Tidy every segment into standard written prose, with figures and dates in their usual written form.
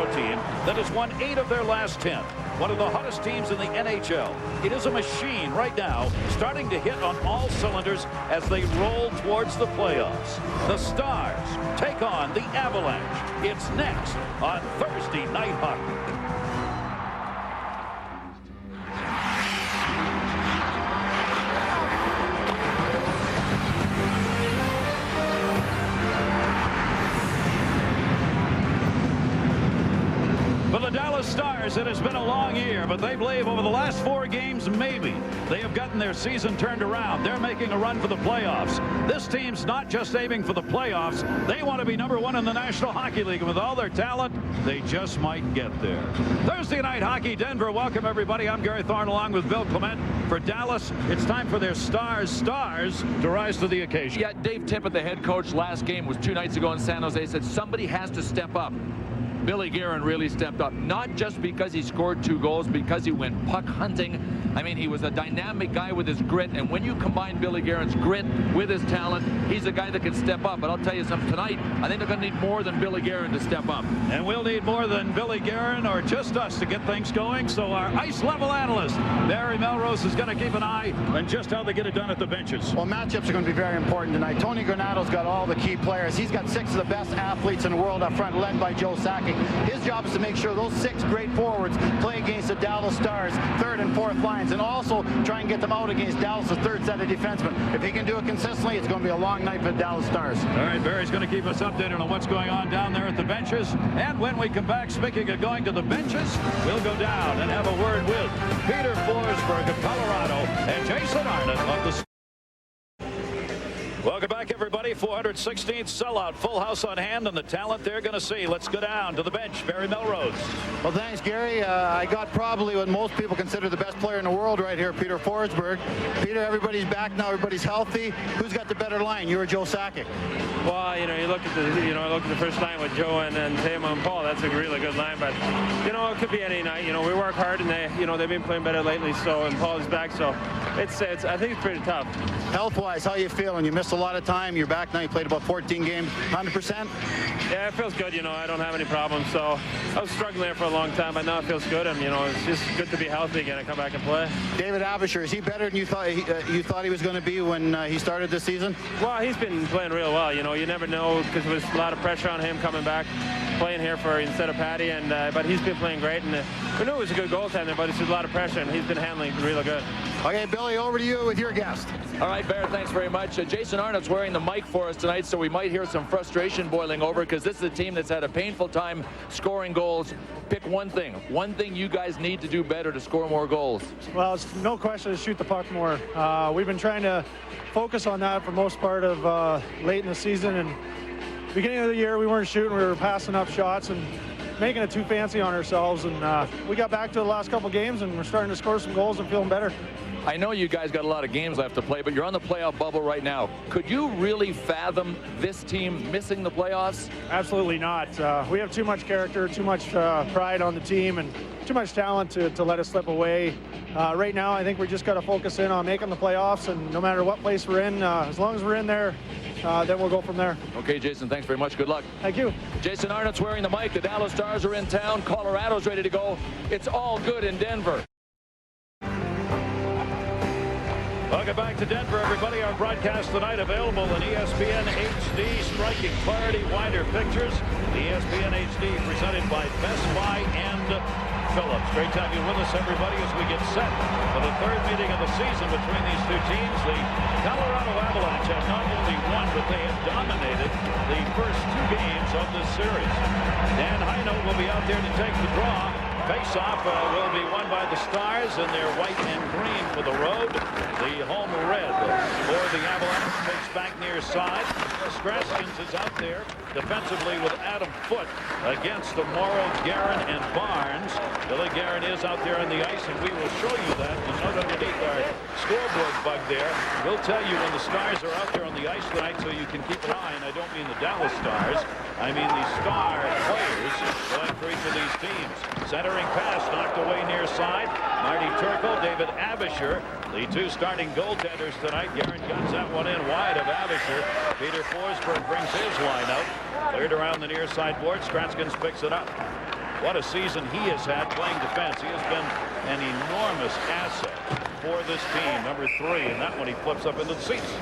Colorado team that has won 8 of their last 10. One of the hottest teams in the NHL. It is a machine right now, starting to hit on all cylinders as they roll towards the playoffs. The Stars take on the Avalanche. It's next on Thursday Night Hockey. Stars, it has been a long year, but they believe over the last 4 games, maybe they have gotten their season turned around. They're making a run for the playoffs. This team's not just aiming for the playoffs. They want to be #1 in the National Hockey League, and with all their talent, they just might get there. Thursday Night Hockey, Denver. Welcome, everybody. I'm Gary Thorne along with Bill Clement. For Dallas, it's time for their stars to rise to the occasion. Yeah, Dave Tippett, the head coach, last game was 2 nights ago in San Jose, said somebody has to step up. Billy Guerin really stepped up, not just because he scored 2 goals, because he went puck hunting. I mean, he was a dynamic guy with his grit, and when you combine Billy Guerin's grit with his talent, he's a guy that can step up. But I'll tell you something, tonight, I think they're going to need more than Billy Guerin to step up. And we'll need more than Billy Guerin or just us to get things going. So our ice-level analyst, Barry Melrose, is going to keep an eye on just how they get it done at the benches. Well, matchups are going to be very important tonight. Tony Granato's got all the key players. He's got 6 of the best athletes in the world up front, led by Joe Sakic. His job is to make sure those 6 great forwards play against the Dallas Stars' 3rd and 4th lines, and also try and get them out against Dallas' 3rd set of defensemen. If he can do it consistently, it's going to be a long night for the Dallas Stars. All right, Barry's going to keep us updated on what's going on down there at the benches. And when we come back, speaking of going to the benches, we'll go down and have a word with Peter Forsberg of Colorado and Jason Arnott of the... Welcome back, everybody. 416th sellout, full house on hand, and the talent they're going to see. Let's go down to the bench. Barry Melrose. Well, thanks, Gary. I got probably what most people consider the best player in the world right here, Peter Forsberg. Peter, everybody's back now. Everybody's healthy. Who's got the better line, you or Joe Sakic? Well, you look at the first line with Joe and Tama and Paul. That's a really good line, but it could be any night. We work hard, and they've been playing better lately. So, and Paul is back, so it's I think it's pretty tough. Health-wise, how you feeling? You missed a lot of time. You're back now. You played about 14 games. 100%? Yeah, it feels good. I don't have any problems. So I was struggling there for a long time, but now it feels good. And it's just good to be healthy again and come back and play. David Avishar, is he better than you thought he was going to be when he started this season? Well, he's been playing real well. You never know, because there was a lot of pressure on him coming back, playing here instead of Patty. And but he's been playing great. And we knew he was a good goaltender, but it's just a lot of pressure, and he's been handling really good. Okay, Billy, over to you with your guest. All right, Bear, thanks very much. Jason Arnott's wearing the mic for us tonight, so we might hear some frustration boiling over, because this is a team that's had a painful time scoring goals. Pick one thing you guys need to do better to score more goals. Well, it's no question to shoot the puck more. We've been trying to focus on that for most part of late in the season, and beginning of the year we weren't shooting, we were passing up shots and making it too fancy on ourselves, and we got back to the last couple games and we're starting to score some goals and feeling better. I know you guys got a lot of games left to play, but you're on the playoff bubble right now. Could you really fathom this team missing the playoffs? Absolutely not. We have too much character, too much pride on the team, and too much talent to let us slip away. Right now, I think we just got to focus in on making the playoffs, and no matter what place we're in, as long as we're in there, then we'll go from there. Okay, Jason, thanks very much. Good luck. Thank you. Jason Arnott's wearing the mic. The Dallas Stars are in town. Colorado's ready to go. It's all good in Denver. Welcome back to Denver, everybody. Our broadcast tonight available on ESPN HD, striking clarity, wider pictures. The ESPN HD presented by Best Buy and Phillips. Great to have you with us, everybody, as we get set for the 3rd meeting of the season between these 2 teams. The Colorado Avalanche have not only won, but they have dominated the first 2 games of this series. Dan Heino will be out there to take the draw. Face-off will be won by the Stars in their white and green for the road. The home red for the Avalanche takes back near side. Straskins is out there defensively with Adam Foote against the Morrow, Guerin, and Barnes. Billy Guerin is out there on the ice, and we will show you that. The note underneath our scoreboard bug there will tell you when the Stars are out there on the ice tonight, so you can keep an eye. And I don't mean the Dallas Stars. I mean the Star players going for each of these teams. Centering pass knocked away near side. Marty Turkle, David Avishar, the 2 starting goaltenders tonight. Guerin guns that one in wide of Avishar. Peter Forsberg brings his line out. Cleared around the near side board. Straskins picks it up. what a season he has had playing defense. He has been an enormous asset for this team. Number 3, and that one he flips up into the seats.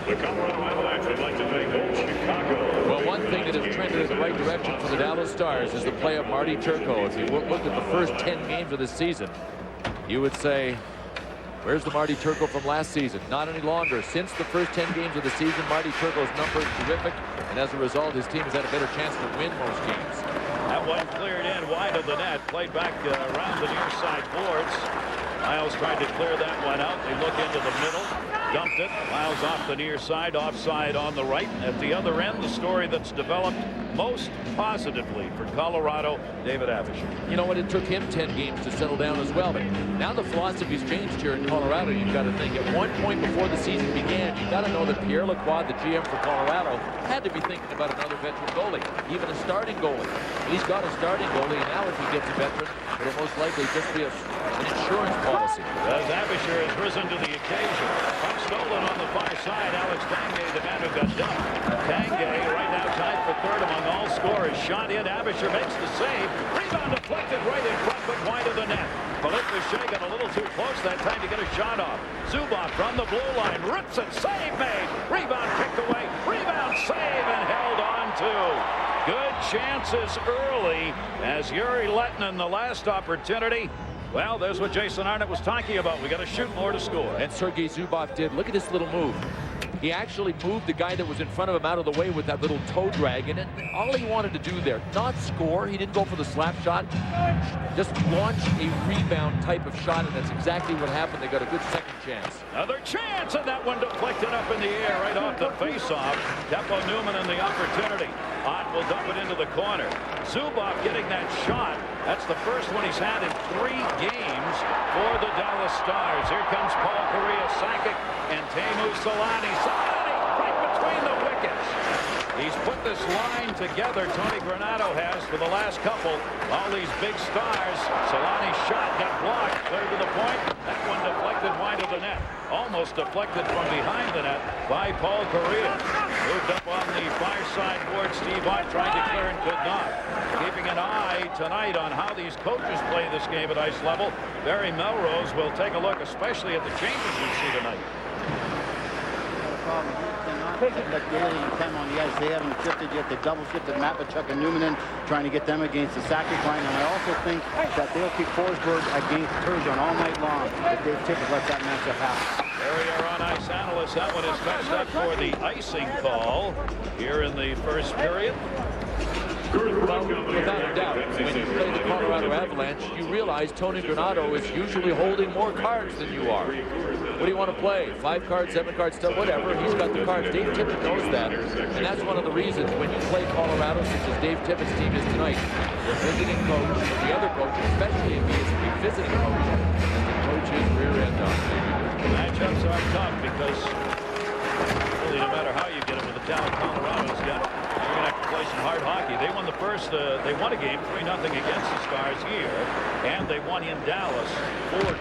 The Colorado Avalanche would like to thank old Chicago. Well, one thing that has trended in the right direction for the Dallas Stars is the play of Marty Turco. If you looked at the first 10 games of this season, you would say, where's the Marty Turco from last season? Not any longer. Since the first 10 games of the season, Marty Turco's numbers terrific, and as a result, his team has had a better chance to win most games. That one cleared in wide of the net, played back around the near side boards. Miles tried to clear that one out. They look into the middle, dumped it. Miles off the near side, offside on the right. At the other end, the story that's developed most positively for Colorado, David Avisher. You know what? It took him 10 games to settle down as well. But now the philosophy's changed here in Colorado. You've got to think at one point before the season began, you've got to know that Pierre Lacroix, the GM for Colorado, had to be thinking about another veteran goalie, even a starting goalie. He's got a starting goalie, and now if he gets a veteran, it'll most likely just be an insurance policy. As Avisher has risen to the occasion. Puck stolen on the far side. Alex Tanguay, the man who got dumped. Tanguay right now tied for third among all scorers. Shot in. Avisher makes the save. Rebound deflected right in front, but wide of the net. Philippe Richer got a little too close that time to get a shot off. Zubov from the blue line. Rips it. Save made. Rebound kicked away. Rebound save and held on to. Good chances early as Yuri Lettinen, the last opportunity. Well, there's what Jason Arnott was talking about. We got to shoot more to score. And Sergei Zubov did. Look at this little move. He actually moved the guy that was in front of him out of the way with that little toe drag. And all he wanted to do there, not score. He didn't go for the slap shot. Just launch a rebound type of shot, and that's exactly what happened. They got a good second chance. Another chance, and that one deflected up in the air right off the face-off. Depo Newman in the opportunity. Ott will dump it into the corner. Zubov getting that shot. That's the first one he's had in 3 games for the Dallas Stars. Here comes Paul Kariya, Sakic, and Teemu Selanne. Selanne right between the wickets. He's put this line together, Tony Granato has, for the last couple. All these big stars. Selanne's shot got blocked. Clear to the point. That one deflected wide of the net. Almost deflected from behind the net by Paul Kariya. Moved up on the far side board. Steve Ott tried to clear and could not. Keeping an eye tonight on how these coaches play this game at ice level. Barry Melrose will take a look, especially at the changes we see tonight. Like Daly and Kem on the ice, they haven't shifted yet. They've double shifted Mapachuk and Newman in, trying to get them against the Sakic line. And I also think that they'll keep Forsberg against Turgeon all night long if Dave Tippett lets that matchup happen. There we are on ice analysts. That one is touched up for the icing call here in the first period. Well, without a doubt, when you play the Colorado Avalanche, you realize Tony Granato is usually holding more cards than you are. What do you want to play? 5 cards, 7 cards, whatever. He's got the cards. Dave Tippett knows that. And that's one of the reasons when you play Colorado, such as Dave Tippett's team is tonight, the visiting coach, the other coach, especially if he is a visiting coach, and the coach is rear end on. Matchups are tough because really no matter how you get it with the talent Colorado's got, you're going to have to play some hard hockey. They won the first, they won a game 3-0 against the Stars here, and they won in Dallas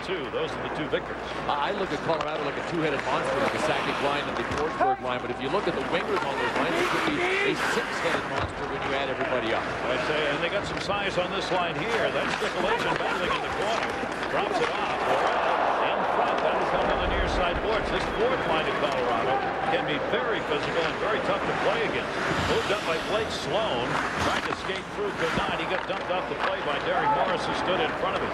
4-2. Those are the 2 victories. I look at Colorado like a 2-headed monster, like the Sakic line and the Forsberg line, but if you look at the wingers on those lines, it could be a 6-headed monster when you add everybody up. I'd say, and they got some size on this line here. That's Nicolation battling in the corner. Drops it off. In front, that'll come on the near side boards. This 4th line of Colorado can be very physical and very tough to play against. Moved up by Blake Sloan. Tried to skate through, could not. He got dumped off the play by Derek Morris, who stood in front of him.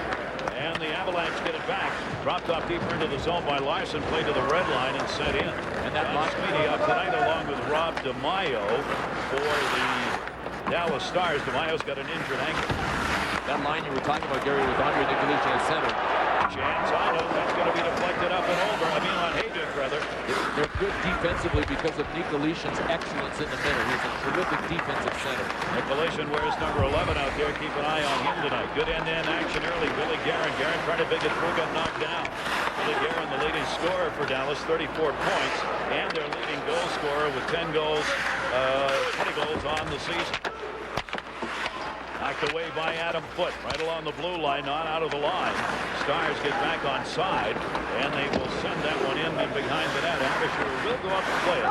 And the Avalanche get it back. Dropped off deeper into the zone by Larson. Played to the red line and set in. And that John Sweeney up tonight along with Rob DeMaio for the Dallas Stars. DeMaio's got an injured ankle. That line you were talking about, Gary, with Andre Nicolation at center. Chance, I know that's going to be deflected up and over. I mean on Hayduke, rather. They're good defensively because of Nicolastion's excellence in the middle. He's a terrific defensive center. Nicolation wears number 11 out there. Keep an eye on him tonight. Good end-to-end action early. Billy Guerin. Guerin trying to big it through, got knocked down. Billy Guerin, the leading scorer for Dallas, 34 points. And their leading goal scorer with 10 goals, 20 goals on the season. Knocked away by Adam Foote, right along the blue line, not out of the line. Stars get back on side, and they will send that one in behind the net. Avisher will go up to play it.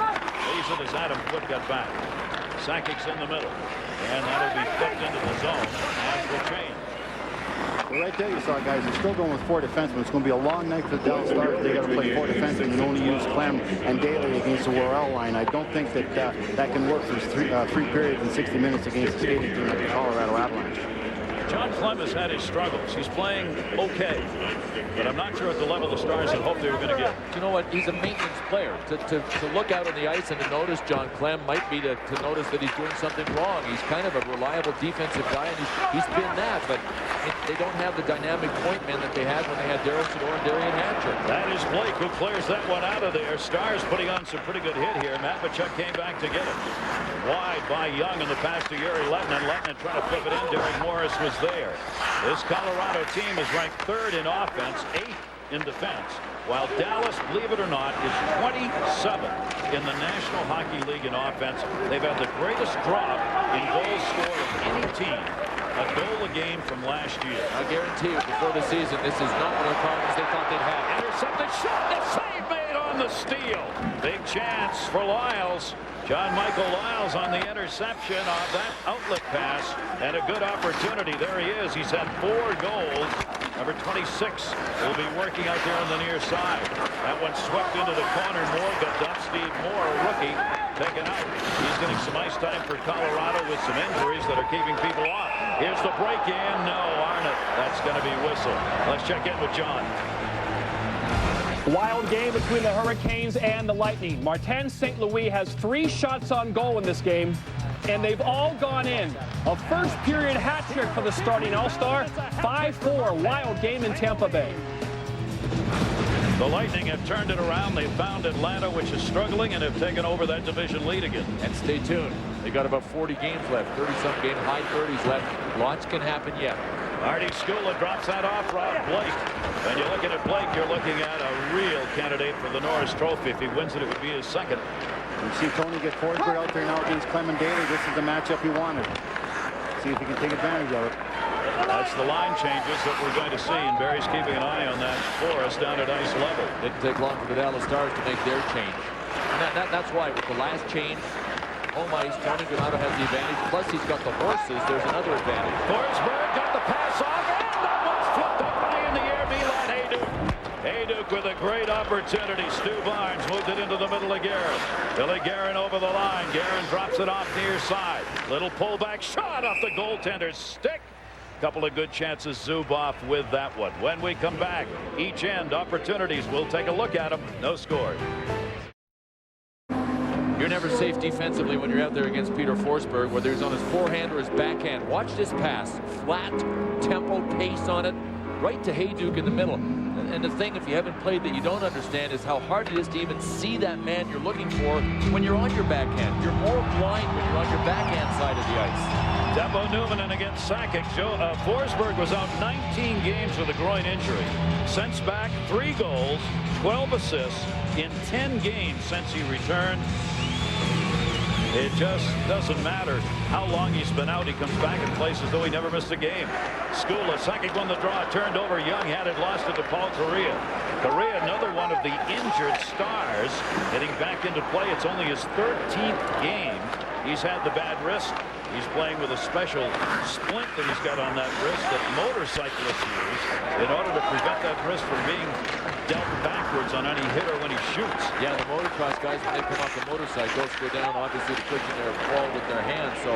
Leaves it as Adam Foote got back. Sakic's in the middle, and that'll be flipped into the zone as the change. tell you, guys, they're still going with 4 defensemen. It's going to be a long night for the Dallas Stars. They got to play 4 defensemen and only use Clem and Daly against the Referral line. I don't think that that can work for 3 periods and 60 minutes against a skating team like the Colorado Avalanche. John Clem has had his struggles. He's playing okay, but I'm not sure at the level the Stars had hoped they were going to get. You know what? He's a maintenance player. To look out on the ice and to notice John Clem might be to notice that he's doing something wrong. He's kind of a reliable defensive guy, and he's been that, but they don't have the dynamic point men that they had when they had Daryl Sador and Darian Hatcher. That is Blake who clears that one out of there. Stars putting on some pretty good hit here. Matvichuk came back to get it. Wide by Young in the pass to Yuri Lettinen. Lettinen trying to flip it in. Derek Morris was there. This Colorado team is ranked 3rd in offense, 8th in defense, while Dallas, believe it or not, is 27th in the National Hockey League in offense. They've had the greatest drop in goals scored of any team, a goal a game from last year. I guarantee you, before the season, this is not one of the problems they thought they'd have. Intercepted shot, the save made on the steal. Big chance for Lyles. John Michael Lyles on the interception of that outlet pass, and a good opportunity. There he is. He's had 4 goals. Number 26 will be working out there on the near side. That one swept into the corner. Moore got up. Steve Moore, a rookie, taken out. He's getting some ice time for Colorado with some injuries that are keeping people off. Here's the break in. No, Arnott. That's going to be whistled. Let's check in with John. Wild game between the Hurricanes and the Lightning. Martin St. Louis has 3 shots on goal in this game, and they've all gone in. A first-period hat trick for the starting All-Star. 5-4, wild game in Tampa Bay. The Lightning have turned it around. They've found Atlanta, which is struggling, and have taken over that division lead again. And stay tuned. They got about 40 games left, 30-some games, high 30s left. Lots can happen yet. Artie Skula drops that off. Rob Blake. When you're looking at Blake, you're looking at a real candidate for the Norris Trophy. If he wins it, it would be his 2nd. You see Tony get Forsberg out there now against Clem and Daly. This is the matchup he wanted. See if he can take advantage of it. That's the line changes that we're going to see, and Barry's keeping an eye on that for us down at ice level. Didn't take long for the Dallas Stars to make their change. And that's why with the last change, home ice, Tony Granato has the advantage. Plus, he's got the horses. There's another advantage. Forsberg got the pass off, and that one's flipped up high in the air. Milan Hayduk. Hayduk with a great opportunity. Stu Barnes moved it into the middle of Guerin. Billy Guerin over the line. Guerin drops it off near side. Little pullback shot off the goaltender's stick. Couple of good chances. Zuboff with that one. When we come back, each end opportunities. We'll take a look at them. No score. You're never safe defensively when you're out there against Peter Forsberg, whether he's on his forehand or his backhand. Watch this pass. Flat, tempo, pace on it, right to Hayduk in the middle. And the thing, if you haven't played, that you don't understand is how hard it is to even see that man you're looking for when you're on your backhand. You're more blind when you're on your backhand side of the ice. Depo Numanen against Sakic. Forsberg was out 19 games with a groin injury. Since back, 3 goals, 12 assists in 10 games since he returned. It just doesn't matter how long he's been out. He comes back and plays as though he never missed a game. Skula, Sakic won the draw, turned over. Young had it, lost it to Paul Correa. Correa, another one of the injured Stars, getting back into play. It's only his 13th game. He's had the bad wrist. He's playing with a special splint that he's got on that wrist that motorcyclists use in order to prevent that wrist from being dealt backwards on any hitter when he shoots. Yeah, the motocross guys, when they come off the motorcycles, go down obviously to pushing their ball with their hands, so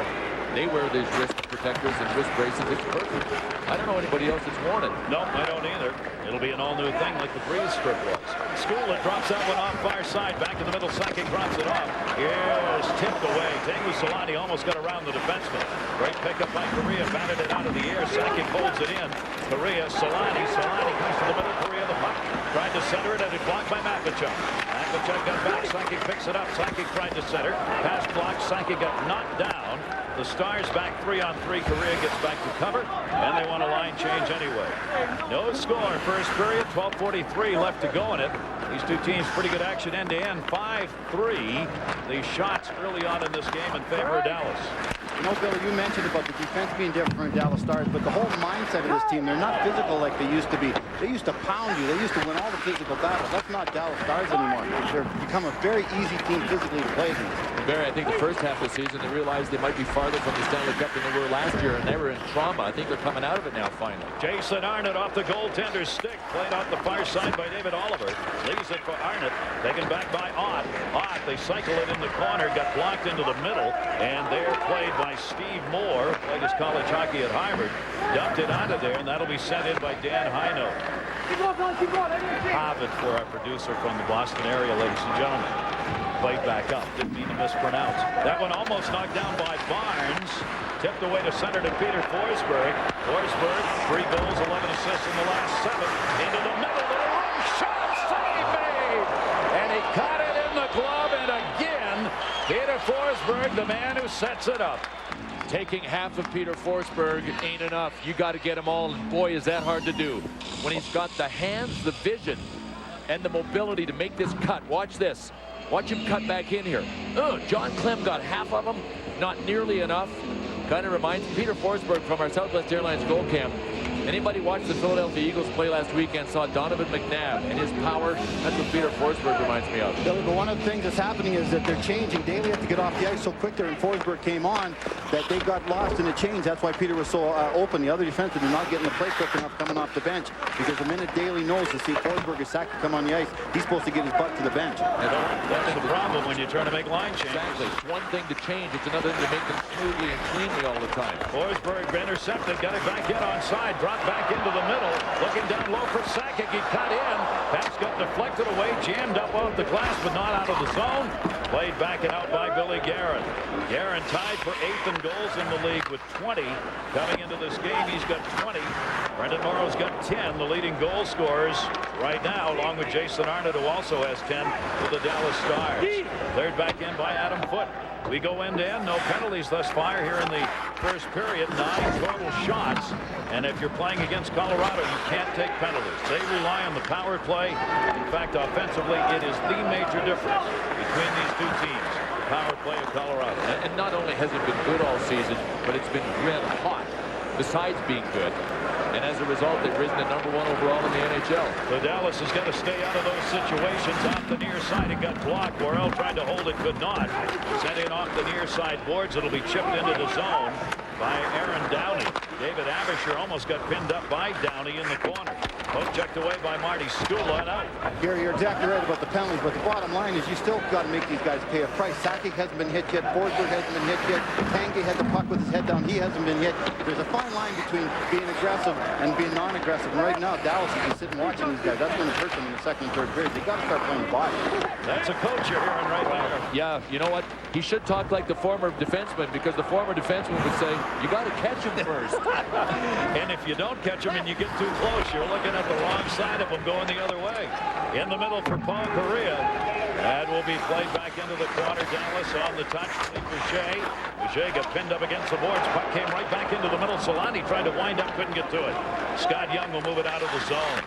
they wear these wrist protectors and wrist braces. It's perfect. I don't know anybody else that's worn it. No, I don't either. It'll be an all-new thing like the Breeze strip was. Skula drops that one off far side. Back in the middle, Sakic drops it off. Here's tipped away. Teemu Selanne almost got around the defenseman. Great pickup by Correa. Batted it out of the air. Sakic holds it in. Correa, Selanne comes to the middle. Correa the puck. Tried to center it, and it blocked by Matvichuk. Matvichuk got back. Sakic picks it up. Sakic tried to center. Pass blocked. Sakic got knocked down. The Stars back 3-on-3. Correa gets back to cover, and they want a line change anyway. No score. First period, 12:43 left to go in it. These two teams pretty good action end to end. 5-3. The shots early on in this game in favor of Dallas. You know, Billy, you mentioned about the defense being different from Dallas Stars, but the whole mindset of this team, they're not physical like they used to be. They used to pound you. They used to win all the physical battles. That's not Dallas Stars anymore. They've become a very easy team physically to play against. Barry, I think the first half of the season, they realized they might be farther from the Stanley Cup than they were last year, and they were in trauma. I think they're coming out of it now, finally. Jason Arnott off the goaltender's stick. Played off the far side by David Oliver. Leaves it for Arnott. Taken back by Ott. Ott, they cycle it in the corner. Got blocked into the middle. And they're played by Steve Moore. Played his college hockey at Harvard. Dumped it out of there, and that'll be sent in by Dan Heino. Harvard for our producer from the Boston area, ladies and gentlemen. Played back up. Didn't mean to mispronounce. That one almost knocked down by Barnes. Tipped away to center to Peter Forsberg. Forsberg, 3 goals, 11 assists in the last 7. Into the middle of the room. Shot, save made! And he caught it in the glove, and again, Peter Forsberg, the man who sets it up. Taking half of Peter Forsberg ain't enough. You got to get them all, and boy, is that hard to do. When he's got the hands, the vision, and the mobility to make this cut. Watch this. Watch him cut back in here. John Clem got half of them. Not nearly enough. Kind of reminds Peter Forsberg from our Southwest Airlines goal camp. Anybody watched the Philadelphia Eagles play last weekend saw Donovan McNabb and his power. That's what Peter Forsberg reminds me of. But one of the things that's happening is that they're changing. Daly had to get off the ice so quick there, and Forsberg came on that they got lost in the change. That's why Peter was so open. The other defensemen are not getting the play quick enough coming off the bench, because the minute Daly knows to see Forsberg or Sack come on the ice, he's supposed to get his butt to the bench. That's the problem when you're trying to make line changes. Exactly. It's one thing to change. It's another thing to make them smoothly and cleanly all the time. Forsberg intercepted, got it back in on side, brought back into the middle, looking down low for Sakic. He cut in. Pass got deflected away, jammed up off the glass, but not out of the zone. Played back and out by Billy Guerin. Guerin tied for 8th in goals in the league with 20. Coming into this game, he's got 20. Brendan Morrow's got 10, the leading goal scorers right now, along with Jason Arnott, who also has 10 for the Dallas Stars. Cleared back in by Adam Foote. We go end to end, no penalties thus far here in the first period. 9 total shots, and if you're playing against Colorado, you can't take penalties. They rely on the power play. In fact, offensively, it is the major difference between these two teams. The power play of Colorado. And not only has it been good all season, but it's been red hot, besides being good. And as a result, they've risen to #1 overall in the NHL. So Dallas has got to stay out of those situations. Off the near side, it got blocked. Worrell tried to hold it, could not. Sent in off the near side boards. It'll be chipped into the zone by Aaron Downey. David Abisher almost got pinned up by Downey in the corner. Poke checked away by Marty Skula and out. Gary, you're exactly right about the penalties, but the bottom line is you still got to make these guys pay a price. Sakic hasn't been hit yet. Forsberg hasn't been hit yet. Tanguay had the puck with his head down. He hasn't been hit. There's a fine line between being aggressive and being non-aggressive. And right now, Dallas is just sitting watching these guys. That's going to hurt them in the second and third period. They got to start playing the body. That's a coach you're hearing right now. Yeah, you know what? He should talk like the former defenseman, because the former defenseman would say, you got to catch him first. And if you don't catch him and you get too close, you're looking at the wrong side of him going the other way. In the middle for Paul Correa. That will be played back into the corner. Dallas on the touch. Boucher. Boucher got pinned up against the boards. Puck came right back into the middle. Solani tried to wind up, couldn't get to it. Scott Young will move it out of the zone.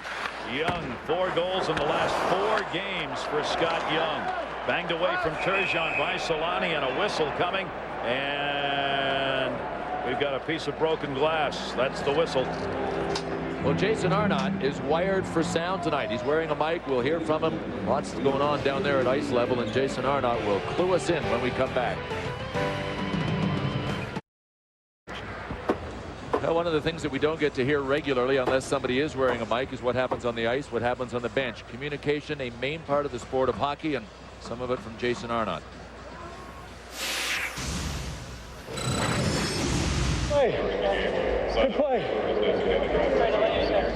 Young, 4 goals in the last 4 games for Scott Young. Banged away from Turgeon by Solani, and a whistle coming. And we've got a piece of broken glass. That's the whistle. Well, Jason Arnott is wired for sound tonight. He's wearing a mic. We'll hear from him. Lots going on down there at ice level, and Jason Arnott will clue us in when we come back. Well, one of the things that we don't get to hear regularly, unless somebody is wearing a mic, is what happens on the ice, what happens on the bench. Communication, a main part of the sport of hockey, and some of it from Jason Arnott. Hey, good play.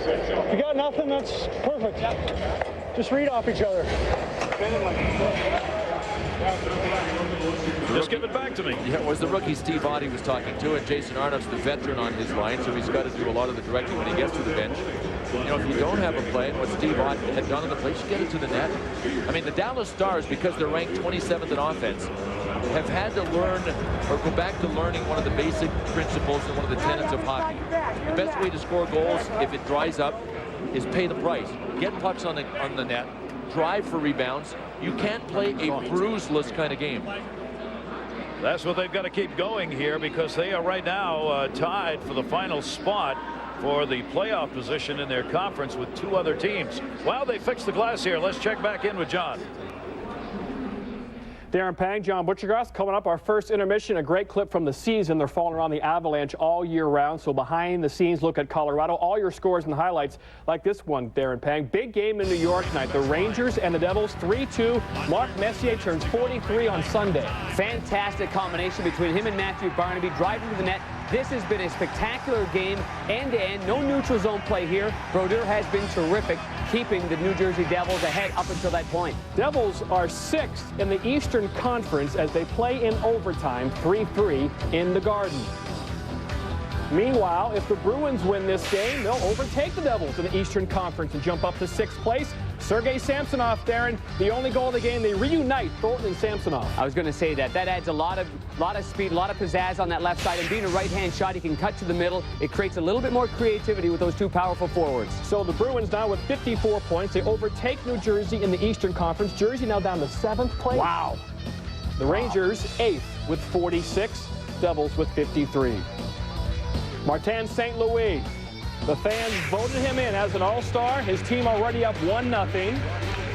If you got nothing, that's perfect. Just read off each other. Just give it back to me. Yeah, it was the rookie Steve Ott was talking to, and Jason Arnott's the veteran on his line, so he's got to do a lot of the directing when he gets to the bench. You know, if you don't have a play, and what Steve Ott had done on the play, you get it to the net. I mean, the Dallas Stars, because they're ranked 27th in offense, have had to learn or go back to learning one of the basic principles and one of the tenets of hockey. The best way to score goals, if it dries up, is pay the price. Get pucks on the net, drive for rebounds. You can't play a bruiseless kind of game. That's what they've got to keep going here, because they are right now tied for the final spot for the playoff position in their conference with 2 other teams. Well, they fixed the glass here. Let's check back in with John. Darren Pang, John Butchergrass, coming up. Our first intermission, a great clip from the season. They're following around the Avalanche all year round. So behind the scenes look at Colorado. All your scores and highlights like this one, Darren Pang. Big game in New York tonight. The Rangers and the Devils 3-2. Mark Messier turns 43 on Sunday. Fantastic combination between him and Matthew Barnaby driving to the net. This has been a spectacular game, end-to-end. No neutral zone play here. Brodeur has been terrific, keeping the New Jersey Devils ahead up until that point. Devils are 6th in the Eastern Conference as they play in overtime, 3-3 in the Garden. Meanwhile, if the Bruins win this game, they'll overtake the Devils in the Eastern Conference and jump up to 6th place. Sergei Samsonov, Darren, the only goal of the game. They reunite Thornton and Samsonov. I was going to say that adds a lot of speed, a lot of pizzazz on that left side, and being a right-hand shot, he can cut to the middle. It creates a little bit more creativity with those 2 powerful forwards. So the Bruins now with 54 points. They overtake New Jersey in the Eastern Conference. Jersey now down to 7th place. Wow. The Rangers 8th with 46. Devils with 53. Martin St. Louis. The fans voted him in as an all-star. His team already up 1-0.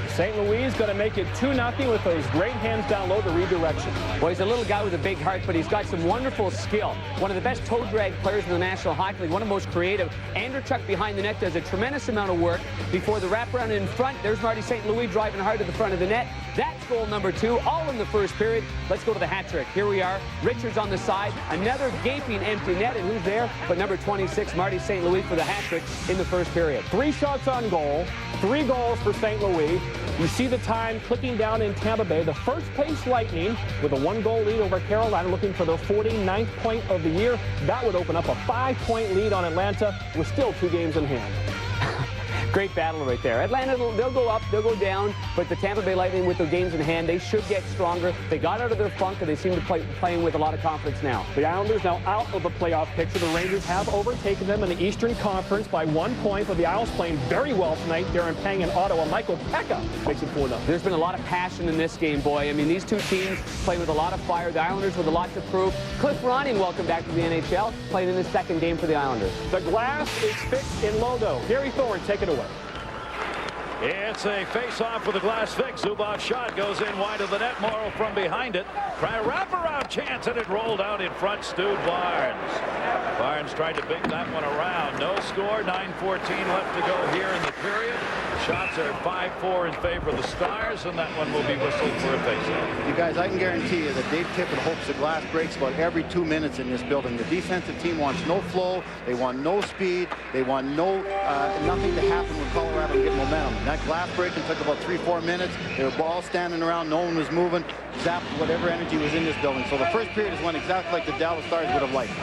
St. Louis is going to make it 2-0 with those great hands down low to redirection. Well, he's a little guy with a big heart, but he's got some wonderful skill. One of the best toe drag players in the National Hockey League, one of the most creative. Andrechuk behind the net does a tremendous amount of work before the wraparound in front. There's Marty St. Louis driving hard to the front of the net. That's goal number 2, all in the first period. Let's go to the hat trick. Here we are. Richards on the side. Another gaping empty net, and who's there but number 26, Marty St. Louis, for the hat trick in the first period. 3 shots on goal, 3 goals for St. Louis. You see the time clicking down in Tampa Bay. The first-place Lightning with a 1-goal lead over Carolina, looking for their 49th point of the year. That would open up a 5-point lead on Atlanta with still 2 games in hand. Great battle right there. Atlanta, they'll go up, they'll go down, but the Tampa Bay Lightning with the games in hand, they should get stronger. They got out of their funk, and they seem to playing with a lot of confidence now. The Islanders now out of the playoff picture. The Rangers have overtaken them in the Eastern Conference by 1 point, but the Isles playing very well tonight. Darren Pang in Ottawa. Michael Pekka makes it 4-0. There's been a lot of passion in this game, boy. I mean, these 2 teams play with a lot of fire. The Islanders with a lot to prove. Cliff Ronning, welcome back to the NHL, playing in his 2nd game for the Islanders. The glass is fixed in Lodo. Gary Thorne, take it away. It's a face-off with a glass fix. Zubov's shot goes in wide of the net. Morrow from behind it. Try a wraparound chance, and it rolled out in front. Stu Barnes. Barnes tried to big that one around. No score. 9:14 left to go here in the period. Shots are 5-4 in favor of the Stars, and that one will be whistled for a face-off. You guys, I can guarantee you that Dave Tippett hopes the glass breaks about every 2 minutes in this building. The defensive team wants no flow. They want no speed. They want nothing to happen when Colorado get momentum. That glass breaking took about 3-4 minutes. They were all standing around. No one was moving. Zapped whatever energy was in this building. So the first period is one exactly like the Dallas Stars would have liked.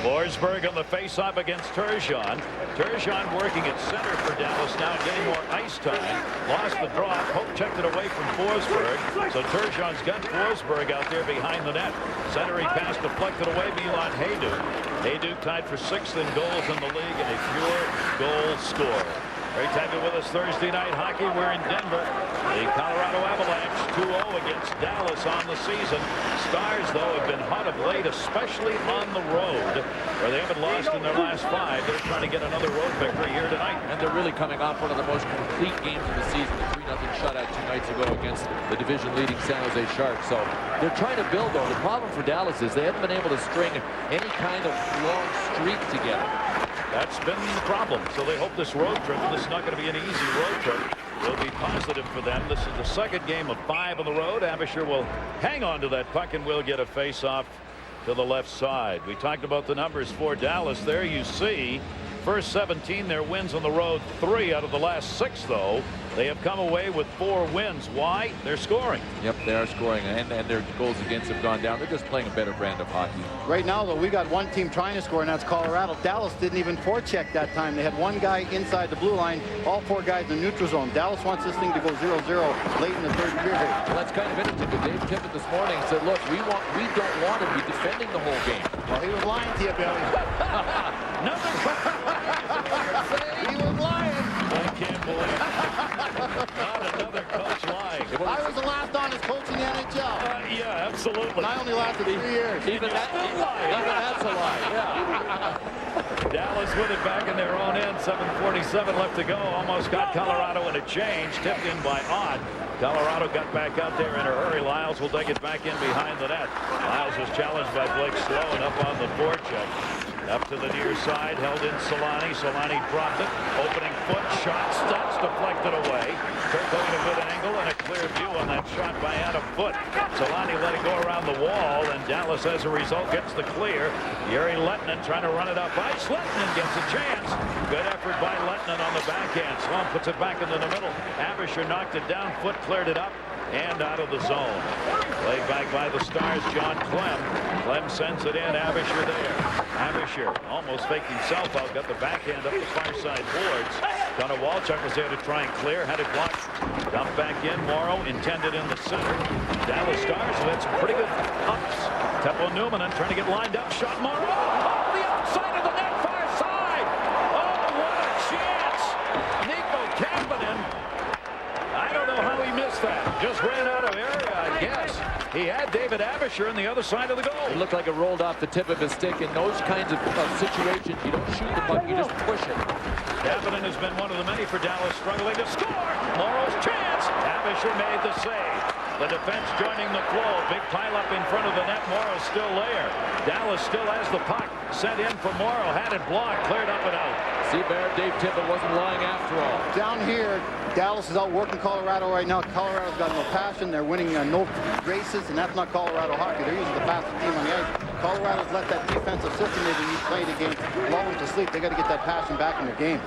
Forsberg on the face-off against Turgeon. Turgeon working at center for Dallas now, getting more ice time. Lost the draw. Hope checked it away from Forsberg. So Turgeon's got Forsberg out there behind the net. Centering pass deflected away. Milan Hajduk. Hajduk tied for 6th in goals in the league and a pure goal scorer. Great to have you with us Thursday night hockey. We're in Denver. The Colorado Avalanche 2-0 against Dallas on the season. Stars, though, have been hot of late, especially on the road, where they haven't lost in their last 5. They're trying to get another road victory here tonight. And they're really coming off one of the most complete games of the season, the 3-0 shutout 2 nights ago against the division-leading San Jose Sharks. So they're trying to build, though. The problem for Dallas is they haven't been able to string any kind of long streak together. That's been the problem. So they hope this road trip, and this is not going to be an easy road trip, will be positive for them. This is the 2nd game of 5 on the road. Abisher will hang on to that puck and will get a face-off to the left side. We talked about the numbers for Dallas. There you see first 17 their wins on the road. 3 out of the last 6, though. They have come away with 4 wins. Why? They're scoring. Yep, they are scoring, and their goals against have gone down. They're just playing a better brand of hockey. Right now, though, we got one team trying to score, and that's Colorado. Dallas didn't even forecheck that time. They had one guy inside the blue line, all 4 guys in the neutral zone. Dallas wants this thing to go 0-0 late in the 3rd period. Well, that's kind of interesting, because Dave Tippett this morning said, look, we don't want to be defending the whole game. Well, he was lying to you, Billy. He was lying. I can't believe it. Not another coach lying. I was the last honest coach in the NHL. Yeah, absolutely. And I only Dallas with it back in their own end. 7:47 left to go. Almost got Colorado in a change. Tipped in by Odd. Colorado got back out there in a hurry. Lyles will take it back in behind the net. Lyles was challenged by Blake Sloan up on the forecheck. Up to the near side, held in Solani. Solani dropped it. Opening foot, shot, stops, deflected away. Turco in a good angle and a clear view on that shot by Adam Foote. Solani let it go around the wall, and Dallas, as a result, gets the clear. Jere Lehtinen trying to run it up ice. Lehtinen gets a chance. Good effort by Lehtinen on the backhand. Sloan puts it back into the middle. Avisher knocked it down. Foote cleared it up and out of the zone. Played back by the Stars, John Clem. Clem sends it in. Avisher there. Avisher almost faked himself out. Got the backhand up the far side boards. Connor Walchuk was there to try and clear. Had it blocked. Dumped back in. Morrow intended in the center. Dallas Stars have had some pretty good ups. Teppo Numminen trying to get lined up. Shot Morrow. Oh, the outside of the net, far side. Oh, what a chance. Nico Kapanen. I don't know how he missed that. Just ran out of area, I guess. He had David Avisher on the other side of the goal. It looked like it rolled off the tip of his stick. In those kinds of situations, you don't shoot the puck, you just push it. Kapanen has been one of the many for Dallas struggling to score. Morrow's chance. Avisher made the save. The defense joining the flow. Big pileup in front of the net. Morrow's still there. Dallas still has the puck. Sent in for Morrow. Had it blocked. Cleared up and out. See, Barrett, Dave Tippett wasn't lying after all. Down here, Dallas is out working Colorado right now. Colorado's got no passion. They're winning no races, and that's not Colorado hockey. They're usually the fastest team on the ice. Colorado's let that defensive system they've been playing the game lull them to sleep. They got to get that passion back in their game.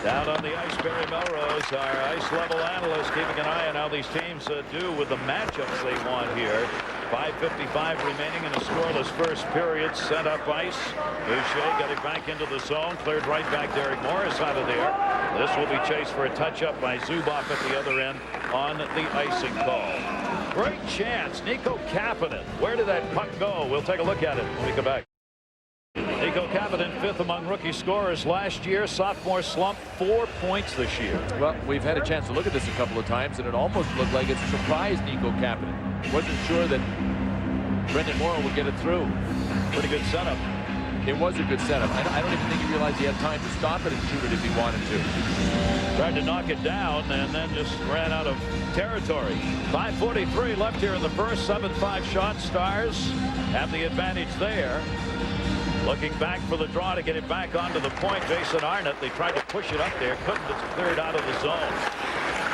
Down on the ice, Barry Melrose, our ice level analyst, keeping an eye on how these teams do with the matchups they want here. 5:55 remaining in a scoreless first period. Set up ice. Boucher got it back into the zone. Cleared right back. Derek Morris out of there. This will be chased for a touch-up by Zubov at the other end on the icing call. Great chance. Nico Kapanen. Where did that puck go? We'll take a look at it when we come back. Nico Kapanen, fifth among rookie scorers last year. Sophomore slump, 4 points this year. Well, we've had a chance to look at this a couple of times, and it almost looked like it surprised Nico Kapanen. Wasn't sure that Brendan Morrow would get it through. Pretty good setup. It was a good setup. I don't even think he realized he had time to stop it and shoot it if he wanted to. Tried to knock it down and then just ran out of territory. 5:43 left here in the first. 7-5 shot. Stars have the advantage there. Looking back for the draw to get it back onto the point. Jason Arnott. They tried to push it up there. Couldn't. It's cleared out of the zone.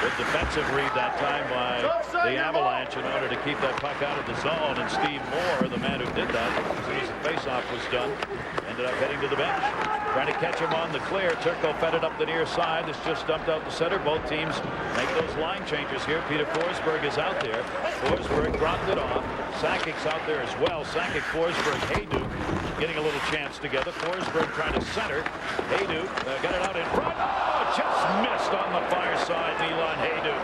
Good defensive read that time by the Avalanche in order to keep that puck out of the zone. And Steve Moore, the man who did that, as soon as the faceoff was done, ended up heading to the bench. Trying to catch him on the clear. Turco fed it up the near side. It's just dumped out the center. Both teams make those line changes here. Peter Forsberg is out there. Forsberg dropped it off. Sakic's out there as well. Sakic, Forsberg, Hayduk getting a little chance together. Forsberg trying to center. Hayduk got it out in front. Oh, just missed on the far side. Milan Hayduk.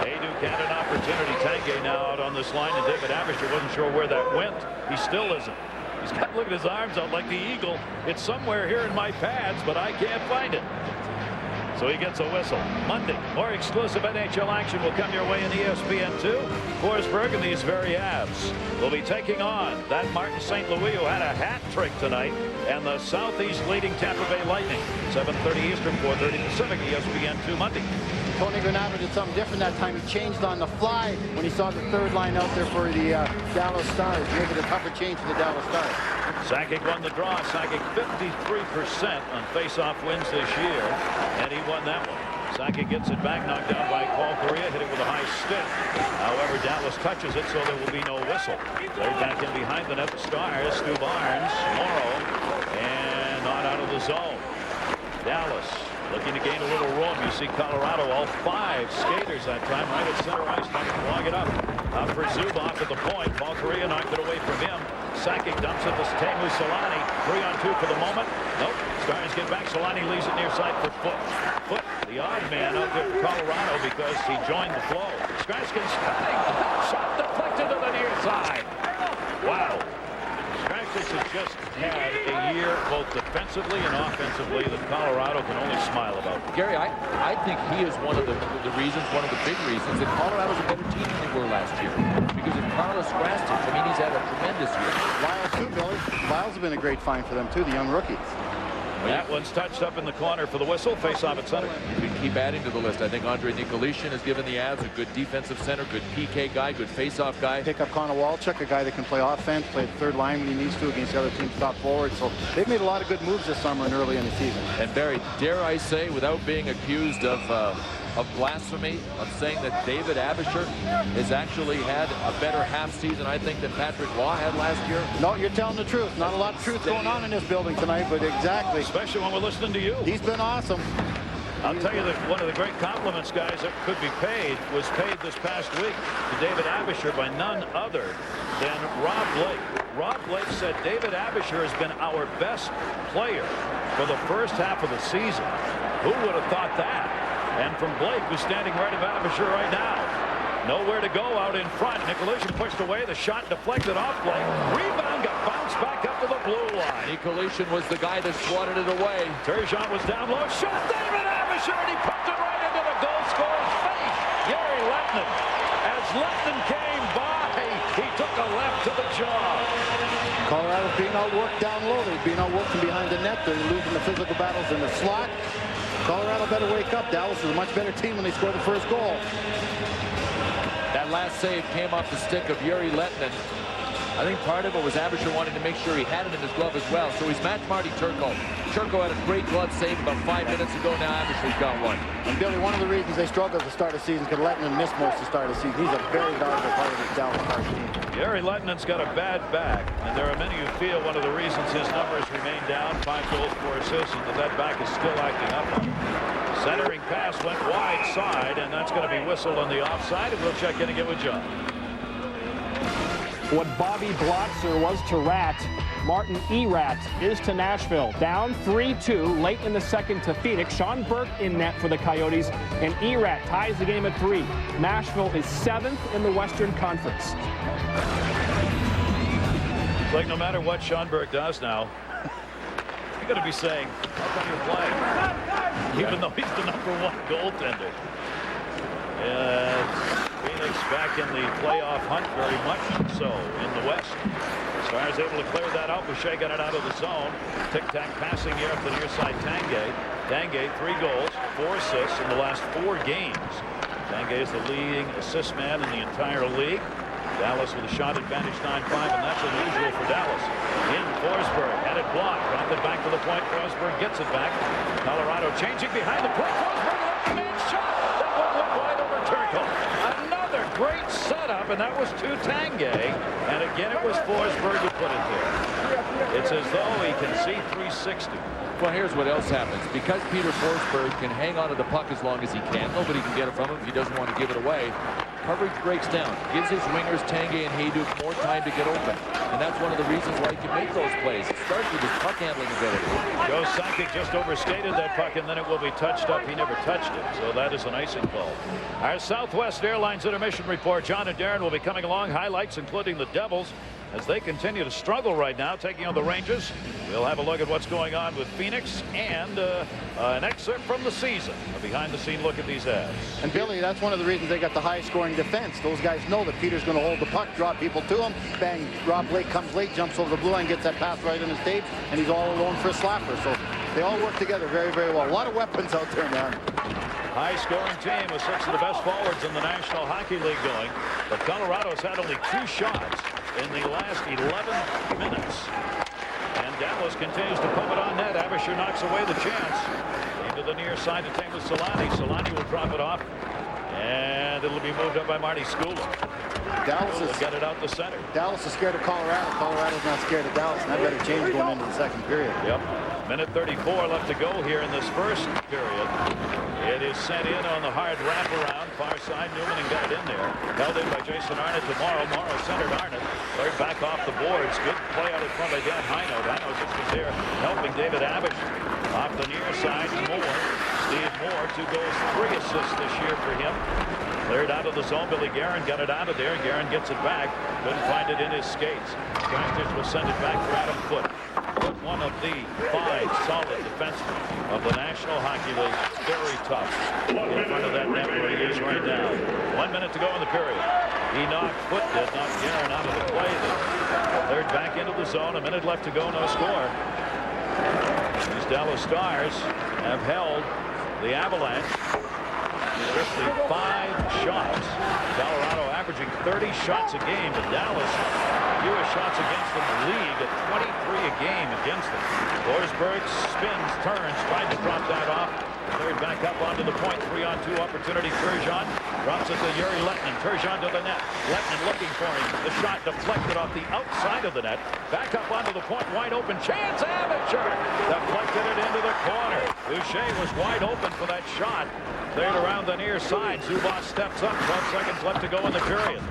Hayduk had an opportunity. Tanguay now out on this line, and David Avisher wasn't sure where that went. He still isn't. He's got to look at his arms out like the eagle. It's somewhere here in my pads, but I can't find it. So he gets a whistle. Monday, more exclusive NHL action will come your way in ESPN2. Forsberg and these very Avs will be taking on that Martin St. Louis, who had a hat trick tonight, and the Southeast leading Tampa Bay Lightning. 7:30 Eastern, 4:30 Pacific, ESPN2 Monday. Tony Granato did something different that time. He changed on the fly when he saw the third line out there for the Dallas Stars, making a tougher change for the Dallas Stars. Sakic won the draw. Sakic 53% on face-off wins this year, and he won that one. Sakic gets it back, knocked down by Paul Correa, hit it with a high stick. However, Dallas touches it, so there will be no whistle. Played back in behind the net, the Stars. Stu Barnes, Morrow, and not out of the zone. Dallas looking to gain a little room. You see Colorado, all 5 skaters that time, right at center ice, trying to log it up. For Zubov at the point. Paul Correa knocked it away from him. Sakic dumps it to Teemu Solani. 3-on-2 for the moment. Nope. Stars get back. Solani leaves it near side for Foote. Foote, the odd man out there for Colorado because he joined the flow. Straskin's cutting. Shot deflected to the near side. Wow. Straskin has just had a year both defensively and offensively that Colorado can only smile about. Gary, I think he is one of the reasons, one of the big reasons that Colorado's a better team than they were last year. Because of Carlos Straskin, I mean, he's had a tremendous year. Lyles too, Billy. Lyles has been a great find for them too, the young rookie. That one's touched up in the corner for the whistle. Face off at center. You can keep adding to the list. I think Andre Nicolishin has given the Avs a good defensive center, good PK guy, good face-off guy. Pick up Connor Walchuk, a guy that can play offense, play the third line when he needs to against the other team's top forward. So they've made a lot of good moves this summer and early in the season. And Barry, dare I say, without being accused of blasphemy, of saying that David Abisher has actually had a better half season, I think, than Patrick Law had last year? No, you're telling the truth. Not a lot of truth going on in this building tonight, but exactly. Especially when we're listening to you. He's been awesome. I'll tell you that one of the great compliments, guys, that could be paid was paid this past week to David Abisher by none other than Rob Blake. Rob Blake said David Abisher has been our best player for the first half of the season. Who would have thought that? And from Blake, who's standing right of Abisher right now. Nowhere to go out in front. Nicolishin pushed away. The shot deflected off Blake. Rebound got bounced back up to the blue line. Nicolishin was the guy that swatted it away. Turgeon was down low. Shot David Abisher, and he pumped it right into the goal scorer's face. Yuri Lettinen. As Lettinen came by, he took a left to the jaw. Colorado's being outworked down low. They're being outworked from behind the net. They're losing the physical battles in the slot. Colorado better wake up. Dallas is a much better team when they score the first goal. That last save came off the stick of Yuri Lettinen. I think part of it was Abisher wanting to make sure he had it in his glove as well. So he's matched Marty Turco. Turco had a great glove save about 5 minutes ago. Now Abisher's got one. And Billy, one of the reasons they struggled at the start of the season because Lettinen missed most of the start of the season. He's a very valuable part of this Dallas Stars team. Yuri Lettinen's got a bad back, and there are many who feel one of the reasons his numbers remain down, 5 goals, 4 assists, and that back is still acting up on him. Centering pass went wide side, and that's going to be whistled on the offside, and we'll check in again with John. What Bobby Blotzer was to Rat, Martin Erat is to Nashville. Down 3-2 late in the second to Phoenix. Sean Burke in net for the Coyotes, and Erat ties the game at 3. Nashville is 7th in the Western Conference. It's like no matter what Sean Burke does now, you're going to be saying, how come you're playing? Even though he's the #1 goaltender. Phoenix back in the playoff hunt, very much so in the West. Stars able to clear that out. Boucher got it out of the zone. Tic-tac passing here up the near side. Tanguay, 3 goals, 4 assists in the last 4 games. Tanguay is the leading assist man in the entire league. Dallas with a shot advantage 9-5, and that's unusual for Dallas. In Forsberg, had it blocked. Dropped it back to the point. Forsberg gets it back. Colorado changing behind the play. Forsberg left the man shot. That one went wide over Turco. Another great setup, and that was to Tanguay. And again, it was Forsberg who put it there. It's as though he can see 360. Well, here's what else happens. Because Peter Forsberg can hang on to the puck as long as he can, nobody can get it from him if he doesn't want to give it away. Coverage breaks down, gives his wingers Tanguay and Hayduk more time to get open. And that's one of the reasons why he can make those plays. It starts with his puck handling ability. Joe Sakic just overskated that puck, and then it will be touched up. He never touched it, so that is an icing call. Our Southwest Airlines intermission report. John and Darren will be coming along. Highlights including the Devils as they continue to struggle right now, taking on the Rangers. We'll have a look at what's going on with Phoenix and an excerpt from the season, a behind-the-scene look at these ads. And Billy, that's one of the reasons they got the high-scoring defense. Those guys know that Peter's going to hold the puck, drop people to him. Bang, Rob Blake comes late, jumps over the blue line, gets that pass right on his stage, and he's all alone for a slapper. So they all work together very, very well. A lot of weapons out there now. High-scoring team with 6 of the best forwards in the National Hockey League going, but Colorado's had only 2 shots in the last 11 minutes. And Dallas continues to pump it on net. Abisher knocks away the chance. Into the near side to take with Solani. Solani will drop it off. And it'll be moved up by Marty Skula. Dallas will get it out the center. Dallas is scared of Colorado. Colorado's not scared of Dallas. And that better change going into the second period. Yep. Minute 34 left to go here in this first period. It is sent in on the hard wraparound. Far side, Newman got it in there. Held in by Jason Arnott to Morrow. Morrow centered Arnott. Cleared back off the boards. Good play out in front by Dan Hino. Hino just was there helping David Abisher. Off the near side, Moore. Steve Moore, 2 goals, 3 assists this year for him. Cleared out of the zone. Billy Guerin got it out of there. Guerin gets it back. Couldn't find it in his skates. Casters will send it back for Adam Foote. One of the 5 solid defensemen of the National Hockey League. Very tough in front of that net where he is right now. 1 minute to go in the period. He knocked Guerin out of the play there. Cleared back into the zone. A minute left to go, no score. He's Dallas Stars have held the Avalanche just 5 shots. Colorado averaging 30 shots a game, but Dallas fewest shots against them in the league at 23 a game against them. Forsberg spins, turns, tried to drop that off. Third back up onto the point. 3-on-2 opportunity. Turgeon drops it to Yuri Lettinen. Turgeon to the net. Lettinen looking for him. The shot deflected off the outside of the net. Back up onto the point. Wide open chance. Amateur deflected it into the corner. Boucher was wide open for that shot. Cleared around the near side. Zubov steps up. 12 seconds left to go in the period.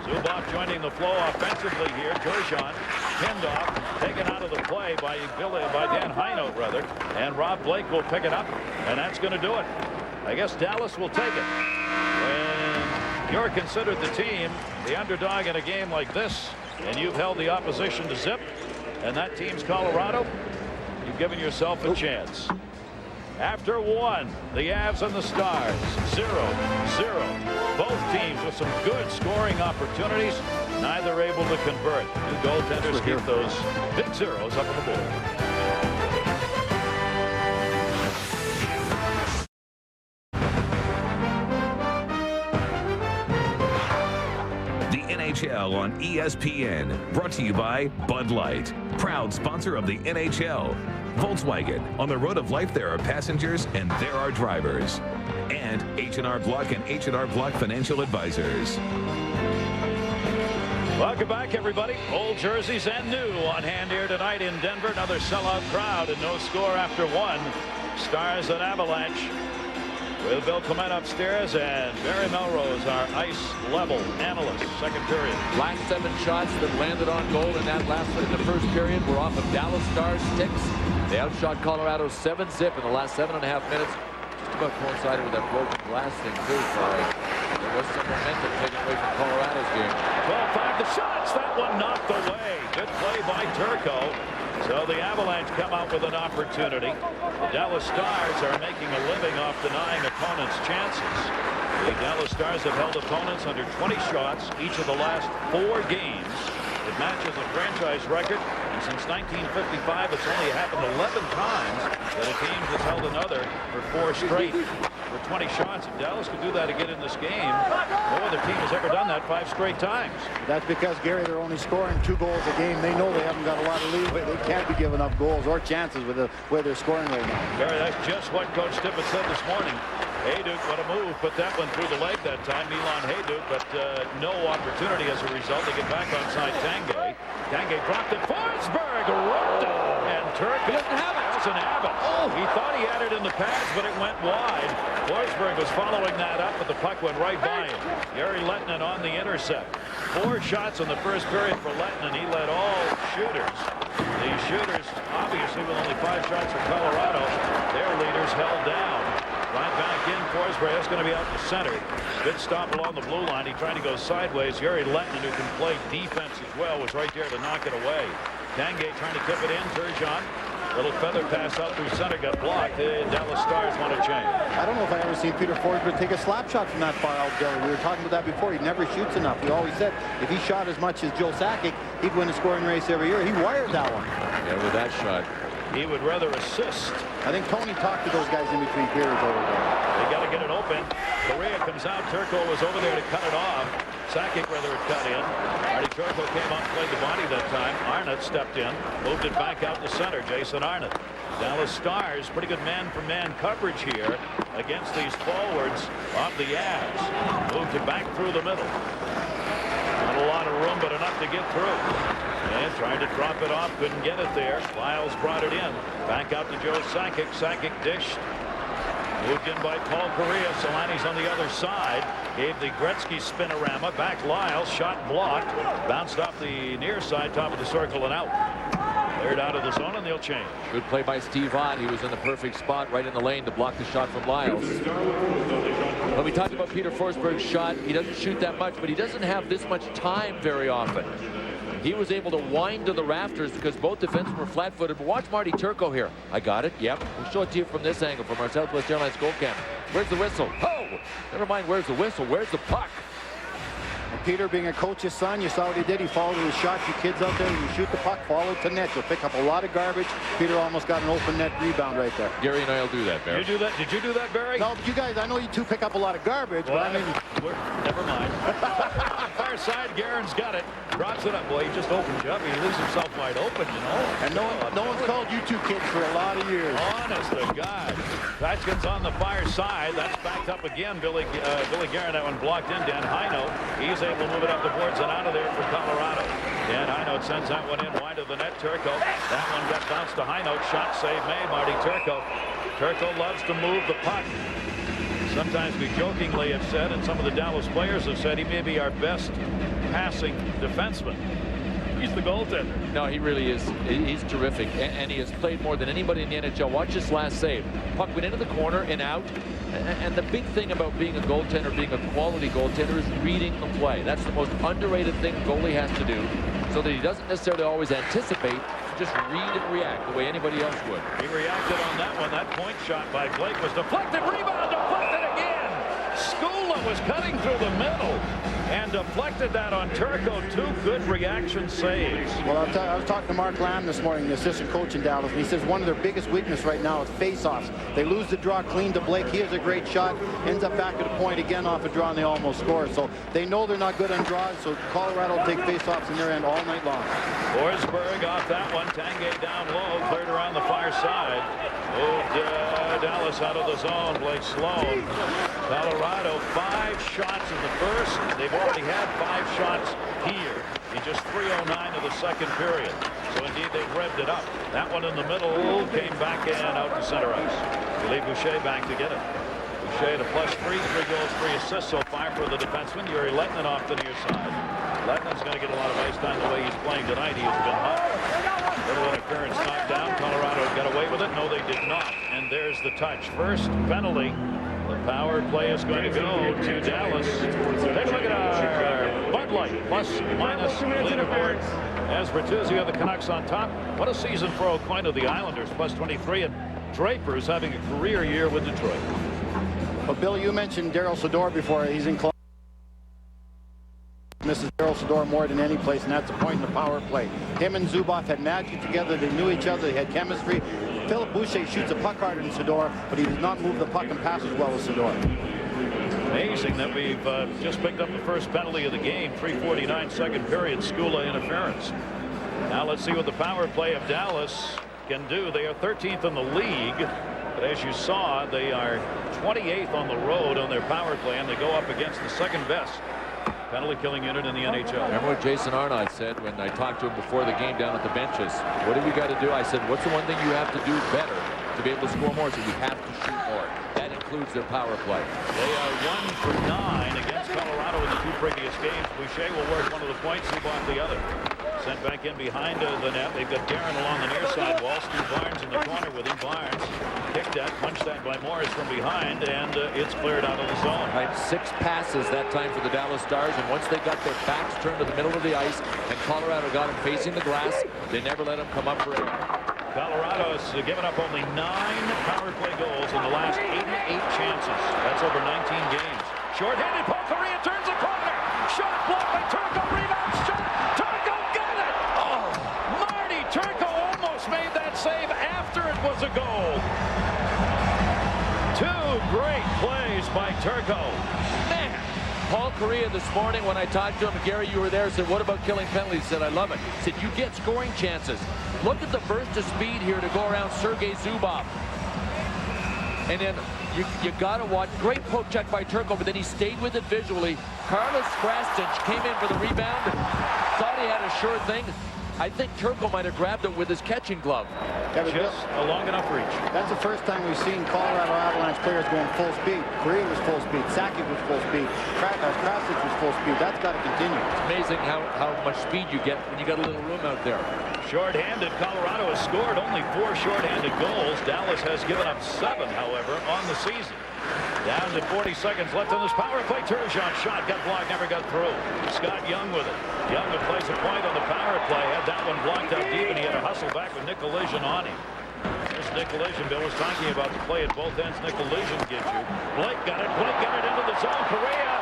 Zubov joining the flow offensively here. Turgeon pinned off, taken out of the play by Dan Heino, rather. And Rob Blake will pick it up, and that's going to do it. I guess Dallas will take it. When you're considered the team, the underdog in a game like this, and you've held the opposition to zip, and that team's Colorado, you've given yourself a chance. After one, the Avs and the Stars, 0-0. Both teams with some good scoring opportunities, neither able to convert. Two goaltenders keep those big zeros up on the board. The NHL on ESPN, brought to you by Bud Light, proud sponsor of the NHL. Volkswagen, on the road of life there are passengers and there are drivers. And H&R Block and H&R Block Financial Advisors. Welcome back, everybody. Old jerseys and new on hand here tonight in Denver. Another sellout crowd and no score after one. Stars and Avalanche. With Bill Clement upstairs and Barry Melrose, our ice level analyst. Second period. Last 7 shots that landed on goal in the first period were off of Dallas Stars sticks. They outshot Colorado 7-zip in the last 7.5 minutes. Just about coincided with that broken glass thing too. There was some momentum taken away from Colorado's game. 12-5 the shots. That one knocked away. Good play by Turco. So the Avalanche come out with an opportunity. The Dallas Stars are making a living off denying opponents chances. The Dallas Stars have held opponents under 20 shots each of the last 4 games. It matches a franchise record, and since 1955, it's only happened 11 times that a team has held another for 4 straight. For 20 shots, if Dallas could do that again in this game, no other team has ever done that 5 straight times. That's because, Gary, they're only scoring 2 goals a game. They know they haven't got a lot of leeway. They can't be giving up goals or chances with the way they're scoring right now. Gary, that's just what Coach Tippett said this morning. Hayduk, what a move, put that one through the leg that time, Milan Hayduk, but no opportunity as a result. They get back onside Tanguay. Tanguay dropped it, Forsberg ripped it, and Turco doesn't have it. He thought he had it in the pads, but it went wide. Forsberg was following that up, but the puck went right by him. Yuri Lettinen on the intercept. 4 shots in the first period for Lettinen. He led all shooters. The shooters, obviously with only 5 shots for Colorado, their leaders held down. Right back in, Forsberg is going to be out the center. Good stop along the blue line. He tried to go sideways. Yuri Lettinen, who can play defense as well, was right there to knock it away. Tanguay trying to tip it in. Turgeon, little feather pass out through center, got blocked. The Dallas Stars want to change. I don't know if I ever seen Peter Forsberg take a slap shot from that far out, Gary. We were talking about that before. He never shoots enough. We always said if he shot as much as Joe Sakic, he'd win a scoring race every year. He wired that one. Yeah, with that shot. He would rather assist. I think Tony talked to those guys in between periods over there. They got to get it open. Correa comes out. Turco was over there to cut it off. Sakic rather had cut in. Marty Turco came out and played the body that time. Arnott stepped in, moved it back out to center. Jason Arnott. Dallas Stars, pretty good man-for-man coverage here against these forwards of the Avs. Moved it back through the middle. Not a lot of room, but enough to get through. And trying to drop it off, couldn't get it there. Lyles brought it in. Back out to Joe Sakic. Sakic dished. Moved in by Paul Correa. Solani's on the other side. Gave the Gretzky spinorama. Back Lyles. Shot blocked. Bounced off the near side, top of the circle and out. Cleared out of the zone, and they'll change. Good play by Steve Ott. He was in the perfect spot right in the lane to block the shot from Lyles. When we talked about Peter Forsberg's shot, he doesn't shoot that much, but he doesn't have this much time very often. He was able to wind to the rafters because both defensemen were flat-footed. But watch Marty Turco here. I got it. Yep. We'll show it to you from this angle, from our Southwest Airlines goal cam. Where's the whistle? Oh! Never mind where's the whistle. Where's the puck? Peter, being a coach's son, you saw what he did. He followed his shot. You kids out there, you shoot the puck, follow to net. You'll pick up a lot of garbage. Peter almost got an open net rebound right there. Gary and I will do that, Barry. You do that? Did you do that, Barry? No, but you guys, I know you two pick up a lot of garbage, well, but I mean... Never mind. Far side, Guerin's got it. Drops it up. Boy, he just opens you up. He leaves himself wide open, you know. And no one's called you two kids for a lot of years. Honest to God. Batchkin's on the far side. That's backed up again. Billy Guerin, that one blocked in. Dan Heino, he's able to move it up the boards and out of there for Colorado. Dan Heino sends that one in wide of the net. Turco. That one got bounced to Heino. Shot save made. Marty Turco. Turco loves to move the puck. Sometimes we jokingly have said, and some of the Dallas players have said, he may be our best passing defenseman. He's the goaltender. No, he really is. He's terrific, and he has played more than anybody in the NHL. Watch this last save. Puck went into the corner and out. And the big thing about being a goaltender, being a quality goaltender, is reading the play. That's the most underrated thing a goalie has to do, so that he doesn't necessarily always anticipate, just read and react the way anybody else would. He reacted on that one. That point shot by Blake was deflected. Rebound deflected again. Skula was cutting through the middle and deflected that on Turco. Two good reaction saves. Well, I was talking to Mark Lamb this morning, the assistant coach in Dallas, and he says one of their biggest weaknesses right now is face-offs. They lose the draw clean to Blake. He has a great shot, ends up back at a point again off a draw, and they almost score. So they know they're not good on draws, so Colorado will take face-offs in their end all night long. Forsberg off that one. Tanguay down low, cleared around the far side. Moved Dallas out of the zone. Blake Sloan. Colorado 5 shots in the first. They've already had 5 shots here in just 3:09 of the second period. So indeed they've revved it up. That one in the middle came back in out to center ice. We leave Boucher back to get it. Boucher to +3, 3 goals, 3 assists so far for the defenseman. Yuri Letnin off the near side. Letnin's going to get a lot of ice time the way he's playing tonight. He has been hot. Little interference knocked down. Colorado got away with it. No, they did not. And there's the touch. First penalty. The power play is going to go to Dallas. Take a look at our Bud Light plus-minus leaderboard. As Bertuzzi of the Canucks on top. What a season for O'Coin of the Islanders, +23. And Draper's having a career year with Detroit. Well, Bill, you mentioned Daryl Sador before. He's in Columbus. Misses Daryl Sador more than any place, and that's the point in the power play. Him and Zubov had magic together. They knew each other. They had chemistry. Philip Boucher shoots a puck harder than Sador, but he does not move the puck and pass as well as Sador. Amazing that we've just picked up the first penalty of the game. 3:49 second period. Skula interference. Now let's see what the power play of Dallas can do. They are 13th in the league, but as you saw, they are 28th on the road on their power play, and they go up against the second best penalty killing unit in the NHL. Remember what Jason Arnott said when I talked to him before the game down at the benches? What have we got to do? I said, what's the one thing you have to do better to be able to score more? So we have to shoot more. That includes their power play. They are 1 for 9 against Colorado in the 2 previous games. Boucher will work one of the points, Zubov the other. Sent back in behind the net. They've got Guerin along the near side. Walston, Barnes in the corner with him. Barnes kicked that, punched that by Morris from behind, and it's cleared out of the zone. Right, 6 passes that time for the Dallas Stars, and once they got their backs turned to the middle of the ice and Colorado got them facing the glass, they never let them come up for air. Colorado has given up only 9 power play goals in the last 88 chances. That's over 19 games. Short-handed, Paul Correa turns the corner. Shot blocked by Turco. Rebound shot. Turco got it. Oh, Marty Turco almost made that save after it was a goal. 2 great plays by Turco. Man, Paul Correa this morning when I talked to him, Gary, you were there, said, what about killing penalties? He said, I love it. He said, you get scoring chances. Look at the burst of speed here to go around Sergei Zubov. And then you got to watch. Great poke check by Turco, but then he stayed with it visually. Carlos Krasnich came in for the rebound. Thought he had a sure thing. I think Turco might have grabbed it with his catching glove. Just a long enough reach. That's the first time we've seen Colorado Avalanche players going full speed. Correa was full speed. Sakic was full speed. Krasnich was full speed. That's got to continue. It's amazing how much speed you get when you got a little room out there. Short-handed, Colorado has scored only 4 short-handed goals. Dallas has given up 7, however, on the season. Down to 40 seconds left on this power play. Turgeon shot, got blocked, never got through. Scott Young with it. Young would place a point on the power play. Had that one blocked out deep, and he had to hustle back with Nick Collision on him. There's Nick Collision. Bill was talking about the play at both ends. Nick Collision gives you. Blake got it. Blake got it into the zone. Correa.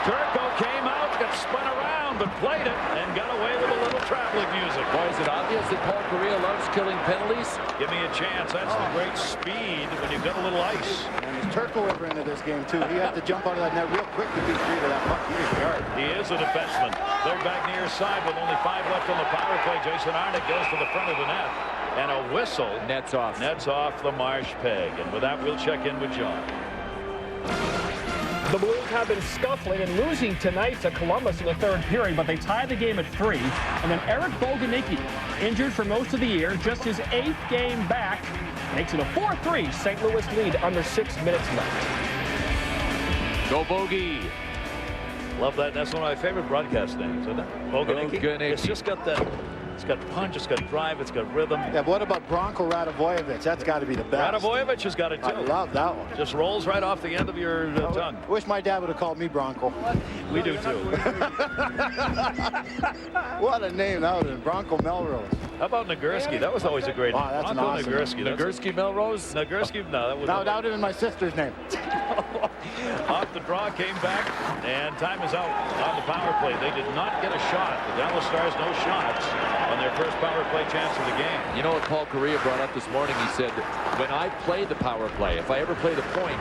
Turco came out, got spun around, but played it and got away with a little traveling music. Boy, is it obvious that Paul Correa loves killing penalties? Give me a chance. That's the great speed when you've got a little ice. And there's Turco ever into this game, too. He had to jump out of that net real quick to be free to that puck. He was hard. He is a defenseman. They're back near side with only 5 left on the power play. Jason Arnott goes to the front of the net. And a whistle. Nets off. Nets off the Marsh peg. And with that, we'll check in with John. The Blues have been scuffling and losing tonight to Columbus in the third period, but they tie the game at 3. And then Eric Boganicki, injured for most of the year, just his 8th game back, makes it a 4-3 St. Louis lead under 6 minutes left. Go Bogey. Love that. That's one of my favorite broadcast names, isn't it? Boganicki. It's just got that. It's got punch, it's got drive, it's got rhythm. Yeah, but what about Bronco Radivojevic? That's got to be the best. Radivojevic has got it too. I love that one. Just rolls right off the end of your tongue. I wish my dad would have called me Bronco. We do too. What a name that would have been, Bronco Melrose. How about Nagurski? That was always a great name. Wow, that's an Bronco awesome Nagurski. Nagurski Melrose? Nagurski, no, that was. That would have been my sister's name. Off the draw, came back, and time is out on the power play. They did not get a shot. The Dallas Stars no shots on their first power play chance of the game. You know what Paul Correa brought up this morning? He said, when I play the power play, if I ever play the point,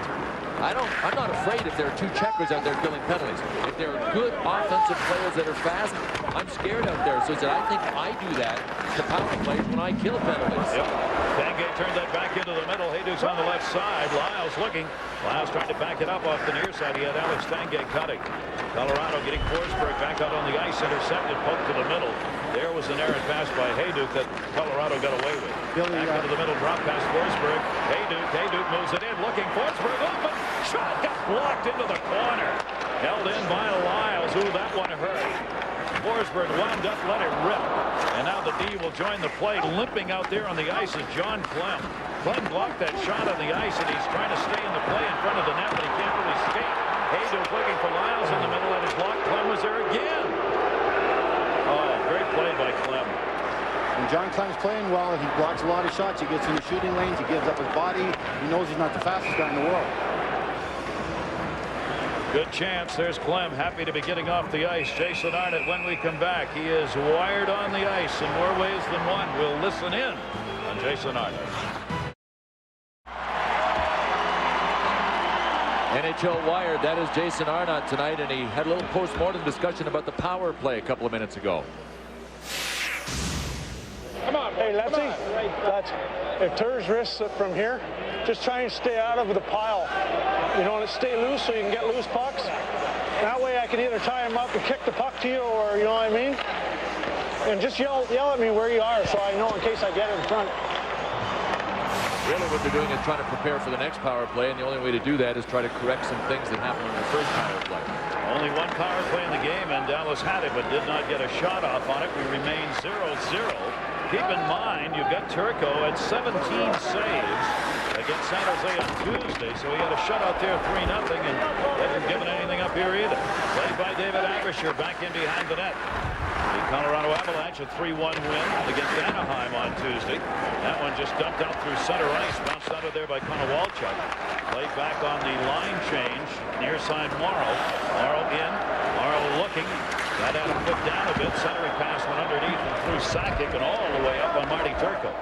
I'm not afraid if there are 2 checkers out there killing penalties. If there are good offensive players that are fast, I'm scared out there. So he said, I think I do that to power plays when I kill penalties. Yep. Tanguay turned that back into the middle. Hayduke's on the left side. Lyles looking. Lyles trying to back it up off the near side. He had Alex Tanguay cutting. Colorado getting Forsberg back out on the ice, intercepted, poked to the middle. There was an errant pass by Hayduke that Colorado got away with. Back into the middle, drop past Forsberg. Hayduke moves it in, looking. Forsberg open. Shot got blocked into the corner. Held in by Lyles. Ooh, that one hurt. Forsberg wound up, let it rip. And now the D will join the play. Limping out there on the ice is John Clem. Clem blocked that shot on the ice, and he's trying to stay in the play in front of the net, but he can't really skate. Hayduke looking for Lyles in the middle, and his block. Clem was there again. Oh, great play by Clem. And John Clem's playing well. He blocks a lot of shots. He gets in the shooting lanes. He gives up his body. He knows he's not the fastest guy in the world. Good chance. There's Clem, happy to be getting off the ice. Jason Arnott, when we come back, he is wired on the ice in more ways than one. We'll listen in on Jason Arnott. NHL Wired, that is Jason Arnott tonight, and he had a little post-mortem discussion about the power play a couple of minutes ago. Come on, hey, Lefty. That's, if Tur's wrists from here, just try and stay out of the pile. You know, and stay loose so you can get loose pucks. That way I can either tie him up and kick the puck to you, or, you know what I mean? And just yell at me where you are so I know in case I get in front. Really what they're doing is trying to prepare for the next power play, and the only way to do that is try to correct some things that happened on the first power play. Only one power play in the game, and Dallas had it, but did not get a shot off on it. We remain 0-0. Keep in mind, you've got Turco at 17 saves against San Jose on Tuesday, so he had a shutout there, 3-0, and hasn't given anything up here either. Played by David Avisher, back in behind the net. The Colorado Avalanche a 3-1 win against Anaheim on Tuesday. That one just dumped out through center ice, bounced out of there by Konowalchuk. Played back on the line change, near side Morrow. Morrow in, Morrow looking. Got out and put down a bit. Centering pass went underneath and through Sakic and all the way up on Marty Turco.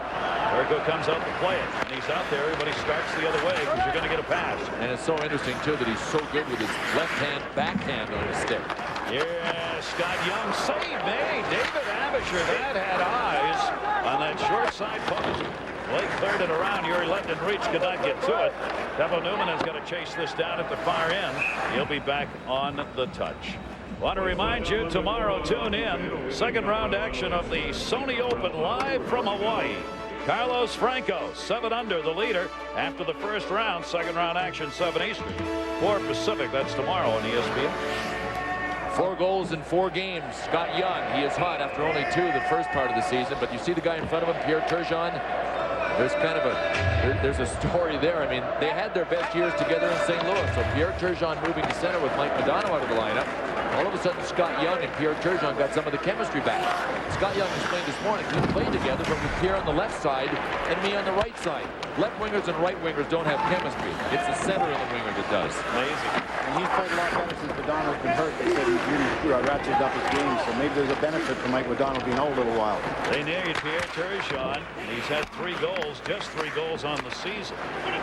Turco comes out to play it. And he's out there. Everybody starts the other way because you're going to get a pass. And it's so interesting, too, that he's so good with his left hand backhand on his stick. Yeah, Scott Young save made. David Avisher, that had eyes on that short side post. Blake cleared it around. Yuri Lettinen reach, could not get to it. Tevin Newman has got to chase this down at the far end. He'll be back on the touch. Want to remind you, tomorrow, tune in. Second round action of the Sony Open live from Hawaii. Carlos Franco, 7 under, the leader after the first round. Second round action, 7 Eastern. 4 Pacific, that's tomorrow on ESPN. 4 goals in 4 games. Scott Young, he is hot after only 2 the first part of the season, but you see the guy in front of him, Pierre Turgeon. There's kind of there's a story there. I mean, they had their best years together in St. Louis. So Pierre Turgeon moving to center with Mike Modano out of the lineup. All of a sudden, Scott Young and Pierre Turgeon got some of the chemistry back. Scott Young explained this morning, we played together, but with Pierre on the left side and me on the right side. Left wingers and right wingers don't have chemistry. It's the center of the winger that does. Amazing. And he's played a lot better since O'Donnell's been hurt. They said he's really ratcheted up his game, so maybe there's a benefit for Mike O'Donnell being out a little while. They named Pierre Turgeon, and he's had 3 goals, just 3 goals on the season.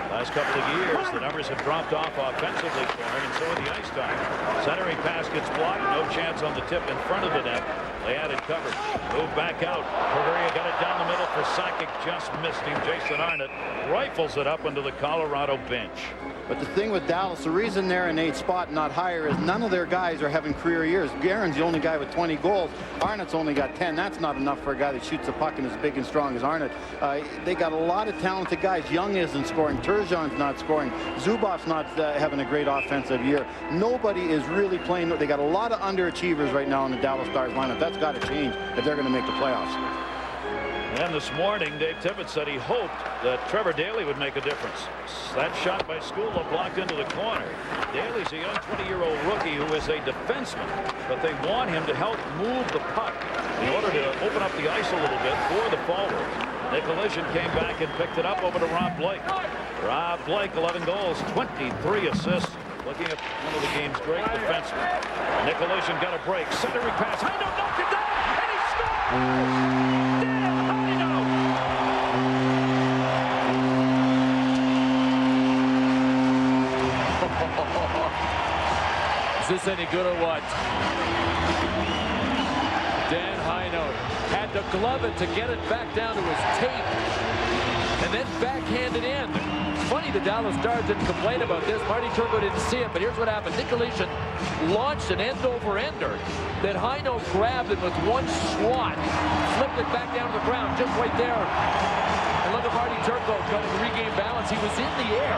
Last couple of years, the numbers have dropped off offensively for him, and so have the ice time. Centering pass gets blocked, no chance on the tip in front of the net. They added coverage. Move back out. Correa got it down the middle for Sakic. Just missed him. Jason Arnott rifles it up into the Colorado bench. But the thing with Dallas, the reason they're in 8th spot, not higher, is none of their guys are having career years. Guerin's the only guy with 20 goals. Arnott's only got 10. That's not enough for a guy that shoots the puck and is big and strong as Arnott. They got a lot of talented guys. Young isn't scoring. Turgeon's not scoring. Zubov's not having a great offensive year. Nobody is really playing. They got a lot of underachievers right now in the Dallas Stars lineup. That's got to change if they're going to make the playoffs. And this morning, Dave Tippett said he hoped that Trevor Daley would make a difference. That shot by Skula blocked into the corner. Daley's a young 20-year-old rookie who is a defenseman, but they want him to help move the puck in order to open up the ice a little bit for the forwards. Nikolic came back and picked it up over to Rob Blake. Rob Blake, 11 goals, 23 assists. Looking at one of the game's great defensemen. Nikolic got a break. Centering pass. Heino knocked it down, and he scores! Is this any good or what? Dan Heino had to glove it to get it back down to his tape and then backhand it in. It's funny the Dallas Stars didn't complain about this. Marty Turbo didn't see it, but here's what happened. Nikolic launched an end-over-ender that Heino grabbed and with one swat flipped it back down to the ground just right there. And look at Marty Turbo trying to regain balance. He was in the air.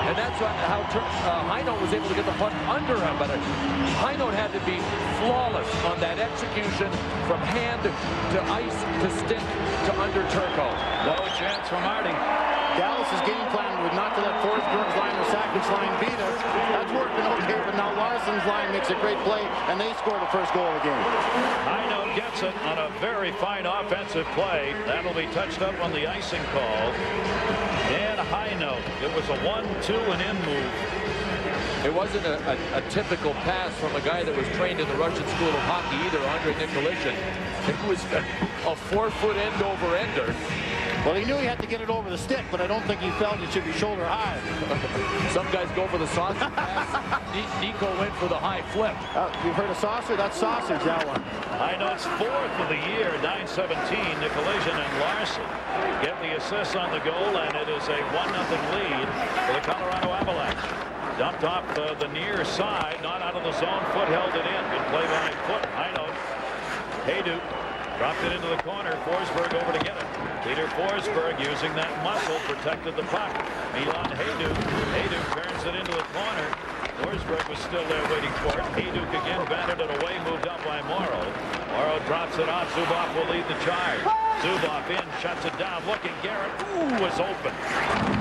And that's how Heino was able to get the puck under him. But Heino had to be flawless on that execution from hand to ice to stick to under Turco. No chance for Marty. Dallas's game plan was not to let Forsberg's line or Sakic's line beat us. That's working okay, but now Larsson's line makes a great play, and they score the first goal of the game. Heino gets it on a very fine offensive play. That'll be touched up on the icing call. Dan Heino. It was a 1-2 and in move. It wasn't a typical pass from a guy that was trained in the Russian School of Hockey either, Andrei Nikolic. It was a 4-foot end-over-ender. Well, he knew he had to get it over the stick, but I don't think he felt it should be shoulder high. Some guys go for the sausage pass. Nico went for the high flip. You've heard of saucer? That's sausage, that one. Heino's 4th of the year, 9-17. Nikolic and Larsson get the assists on the goal, and it is a 1-0 lead for the Colorado Avalanche. Dumped off the near side, not out of the zone. Foot held it in. Good play by Foot. Heino. Hayduk dropped it into the corner. Forsberg over to get it. Peter Forsberg using that muscle protected the puck. Milan Hayduk. Hayduk turns it into the corner. Forsberg was still there waiting for it. Hayduk again batted it away, moved up by Morrow. Morrow drops it off. Zubov will lead the charge. Zubov in, shuts it down. Looking, Guerin, was open.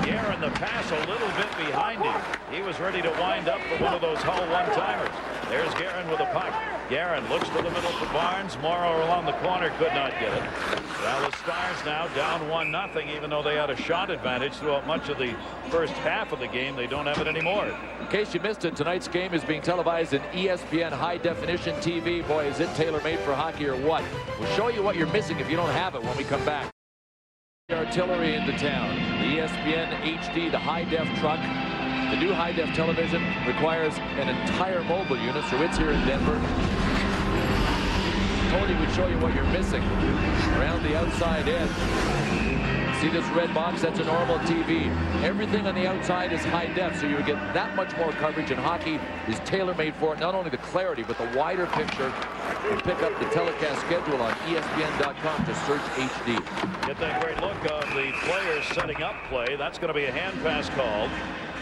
Guerin, the pass a little bit behind him. He was ready to wind up for one of those Hull one-timers. There's Guerin with a puck. Guerin looks to the middle for Barnes. Morrow along the corner, could not get it. Dallas Stars now down 1-0, even though they had a shot advantage throughout much of the first half of the game. They don't have it anymore. In case you missed it, tonight's game is being televised in ESPN high-definition TV. Boy, is it tailor-made for hockey or what? We'll show you what you're missing if you don't have it when we come back. Artillery into town. The ESPN HD, the high-def truck. The new high-def television requires an entire mobile unit, so it's here in Denver. Tony would show you what you're missing around the outside edge. See this red box? That's a normal TV. Everything on the outside is high-def, so you would get that much more coverage, and hockey is tailor-made for it. Not only the clarity, but the wider picture. You pick up the telecast schedule on ESPN.com to search HD. Get that great look of the players setting up play. That's going to be a hand pass called,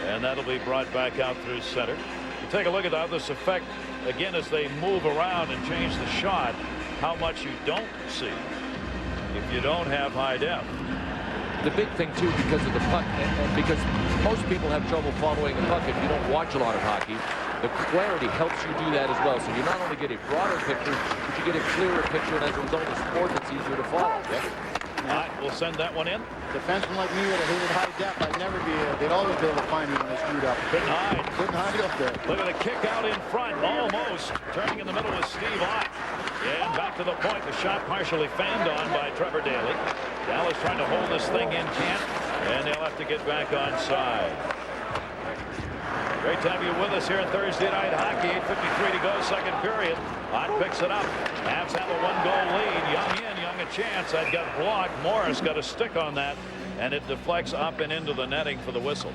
and that'll be brought back out through center. You take a look at how this affects, again, as they move around and change the shot, how much you don't see if you don't have high def. The big thing, too, because of the puck, and because most people have trouble following the puck if you don't watch a lot of hockey. the clarity helps you do that as well. So you not only get a broader picture, but you get a clearer picture, and as a result, the sport that's easier to follow. All right, we'll send that one in. Defensemen like me would have hated high depth. I'd never be. They'd always be able to find me when they screwed up. Couldn't hide. Couldn't hide up there. Look at the kick out in front, almost. Turning in the middle with Steve Ott. And back to the point. The shot partially fanned on by Trevor Daley. Dallas trying to hold this thing in, can't. And they'll have to get back onside. Great to have you with us here on Thursday Night Hockey. 8:53 to go, second period. Ott picks it up. Avs have a one-goal lead. Young in, Young a chance. That got blocked. Morris got a stick on that, and it deflects up and into the netting for the whistle.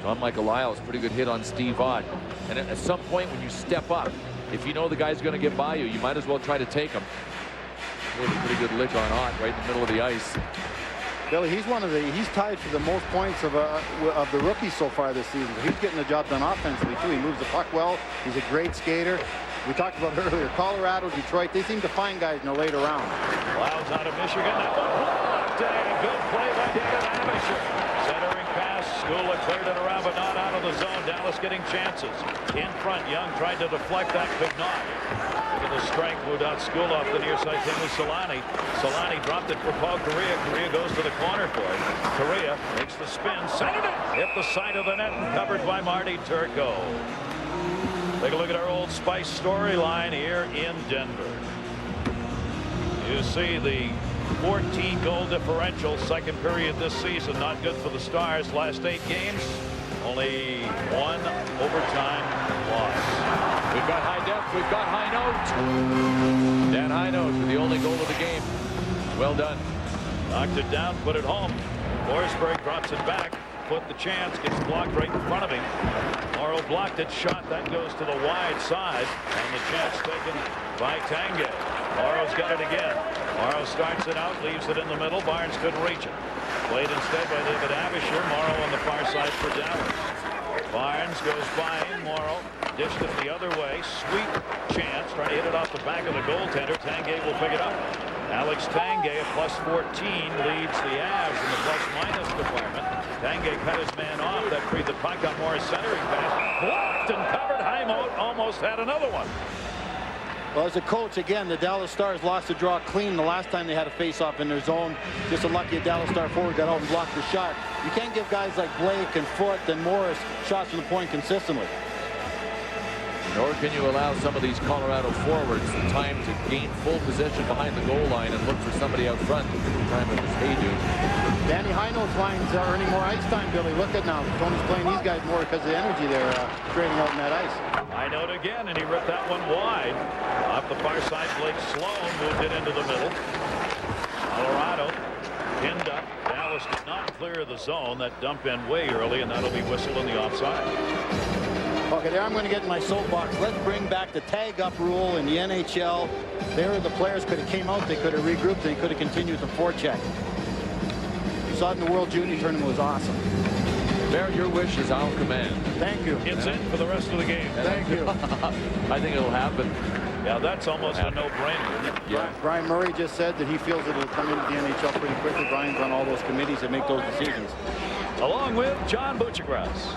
John Michael Lyles, pretty good hit on Steve Ott. And at some point when you step up, if you know the guy's going to get by you, you might as well try to take him. Really pretty good lick on Ott right in the middle of the ice. Billy, he's tied for the most points of the rookies so far this season. He's getting the job done offensively too. He moves the puck well. He's a great skater. We talked about it earlier. Colorado, Detroit, they seem to find guys in the later round. Clouds out of Michigan. That one blocked. And good play by David Abisher. Centering pass. Skula cleared it around, but not out of the zone. Dallas getting chances. In front, Young tried to deflect that, could not. Look at the strength. Moved out Skula off the near side. Came with Solani. Solani dropped it for Paul Correa. Correa goes to the corner for it. Correa makes the spin. Centered it. Hit the side of the net and covered by Marty Turco. Take a look at our Old Spice storyline here in Denver. You see the 14-goal differential, second period this season. Not good for the Stars. Last 8 games, only one overtime loss. We've got high depth. We've got high note. Dan High Note with the only goal of the game. Well done. Knocked it down, put it home. Forsberg drops it back. Put the chance, gets blocked right in front of him. Morrow blocked it, shot, that goes to the wide side, and the chance taken by Tanguay. Morrow's got it again. Morrow starts it out, leaves it in the middle. Barnes couldn't reach it. Played instead by David Abisher. Morrow on the far side for Dallas. Barnes goes by him. Morrow dished it the other way. Sweet chance, trying to hit it off the back of the goaltender. Tanguay will pick it up. Alex Tanguay, a +14, leads the Avs in the plus-minus department. Tanguay cut his man off. That freed the puck on Morris centering pass. Blocked and covered. Highmont almost had another one. Well, as a coach, again, the Dallas Stars lost the draw clean the last time they had a face-off in their zone. Just unlucky a Dallas Star forward got out and blocked the shot. You can't give guys like Blake and Foote and Morris shots from the point consistently. Nor can you allow some of these Colorado forwards the time to gain full possession behind the goal line and look for somebody out front at the time of his heyday. Danny Heinold's lines are earning more ice time, Billy. Look at now. Tony's playing these guys more because of the energy they're trading out in that ice. Heinold again, and he ripped that one wide. Off the far side, Blake Sloan moved it into the middle. Colorado pinned up. Dallas did not clear the zone. That dump in way early, and that'll be whistled on the offside. Okay, there I'm going to get in my soapbox. Let's bring back the tag-up rule in the NHL. There, the players could have came out, they could have regrouped, they could have continued the forecheck. You saw it in the World Junior Tournament, was awesome. Barrett, your wish is our command. Thank you. It's in for the rest of the game. Thank you. I think it'll happen. Yeah, that's almost a no-brainer. Yeah. Brian Murray just said that he feels that it'll come into the NHL pretty quickly. Brian's on all those committees that make those decisions. Along with John Buccigross.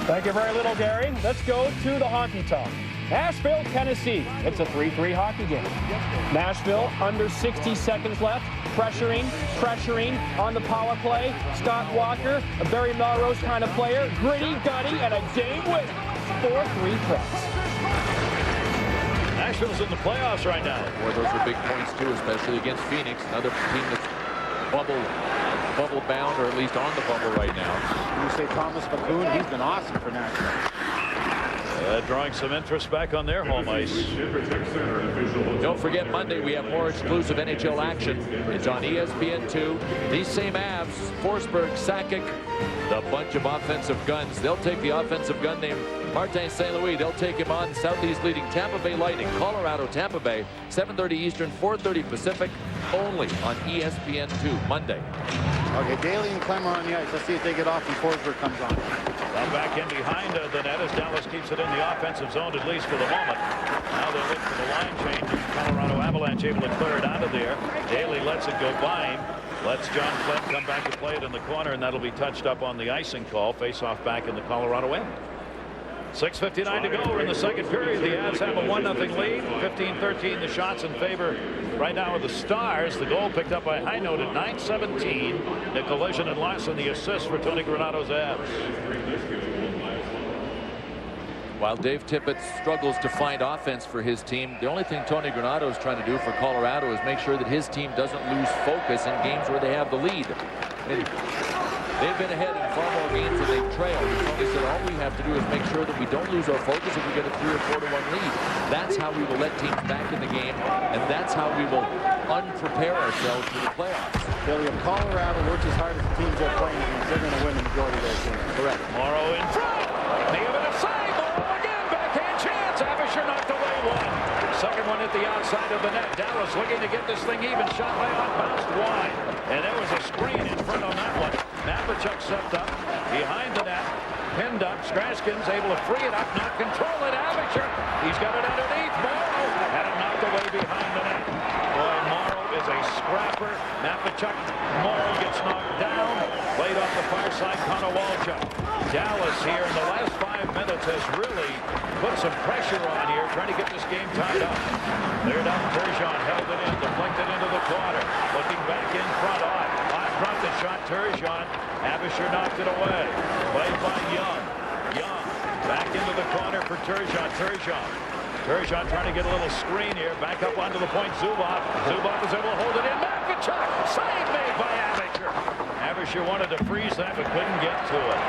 Thank you very little, Gary. Let's go to the hockey talk. Nashville, Tennessee. It's a 3-3 hockey game. Nashville under 60 seconds left. Pressuring on the power play. Scott Walker, a Barry Melrose kind of player. Gritty, gutty, and a game winner. 4-3 Preds. Nashville's in the playoffs right now. Boy, those are big points too, especially against Phoenix, another team that's bubble bound, or at least on the bubble right now. You say Thomas McCoon, he's been awesome for Nashville. Drawing some interest back on their home ice. Don't forget, Monday we have more exclusive NHL action. It's on ESPN2. These same Avs, Forsberg, Sakic, the bunch of offensive guns. They'll take the offensive gun named Martin St. Louis. They'll take him on. Southeast leading Tampa Bay Lightning, Colorado, Tampa Bay, 7:30 Eastern, 4:30 Pacific, only on ESPN2 Monday. Okay, Daly and Clem are on the ice. Let's see if they get off and Forsberg comes on. Now back in behind the net as Dallas keeps it in the offensive zone, at least for the moment. Now they'll look for the line change. Colorado Avalanche able to clear it out of there. Daly lets it go by him. Lets John Flynn come back to play it in the corner, and that'll be touched up on the icing call. Face-off back in the Colorado end. 6:59 to go. We're in the second period. The Avs have a 1-0 lead. 15-13 the shots in favor right now of the Stars. The goal picked up by High Note at 9:17. Nicolaitan and Larson the assist for Tony Granato's Avs. While Dave Tippett struggles to find offense for his team, the only thing Tony Granato is trying to do for Colorado is make sure that his team doesn't lose focus in games where they have the lead. And they've been ahead in far more games than they've trailed. Tony said all we have to do is make sure that we don't lose our focus if we get a 3 or 4 to 1 lead. That's how we will let teams back in the game, and that's how we will unprepare ourselves for the playoffs. Billy, if Colorado works as hard as the teams they're playing against, they're going to win the majority of their games. Correct. Morrow in front. Needed a save. Morrow again. Backhand chance. Avishar knocked away one. Second one at the outside of the net. Dallas looking to get this thing even. Shot by on, bounced wide. And there was a screen in front on that one. Napachuk stepped up behind the net. Pinned up. Straskin's able to free it up. Not control it. Avishar. He's got it underneath. Morrow had it knocked away behind the net. Boy, Morrow is a scrapper. Napachuk. Morrow gets knocked down. Played off the far side. Konowalchuk. Dallas here in the last 5 minutes has really put some pressure on here, trying to get this game tied up. Cleared out. Turgeon held it in, deflected into the corner. Looking back in front on. Front the shot. Turgeon. Avishar knocked it away. Played by Young. Young back into the corner for Turgeon. Turgeon trying to get a little screen here. Back up onto the point. Zubov. Zubov is able to hold it in. Napachuk. Save made by Avishar. Avishar wanted to freeze that but couldn't get to it.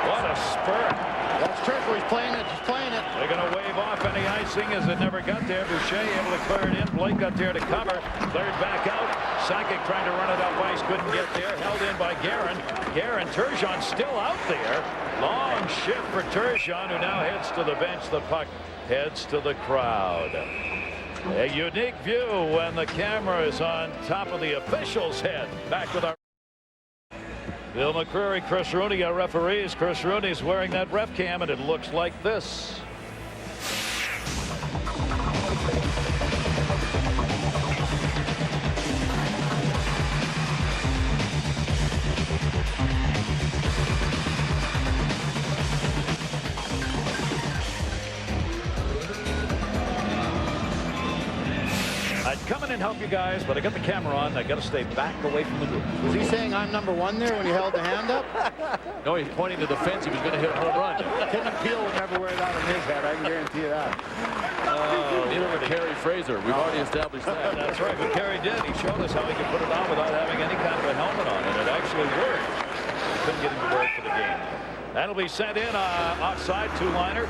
What a spurt. That's Turco. He's playing it. He's playing it. They're going to wave off any icing as it never got there. Boucher able to clear it in. Blake got there to cover. Cleared back out. Sakic trying to run it up ice. Couldn't get there. Held in by Guerin. Turgeon still out there. Long shift for Turgeon, who now heads to the bench. The puck heads to the crowd. A unique view when the camera is on top of the official's head. Back with our Bill McCreary, Chris Rooney, our referees. Chris Rooney's wearing that ref cam, and it looks like this. I'd come in and help you guys, but I got the camera on. I got to stay back away from the group. Was he saying I'm number one there when he held the hand up? No, he's pointing to the fence. He was going to hit a home run. Tim Peel would never wear that on his head. I can guarantee you that. Neither would Kerry Fraser. We've already established that. That's right, but Kerry did. He showed us how he could put it on without having any kind of a helmet on, and it actually worked. He couldn't get him to work for the game. That'll be sent in offside, two-liner.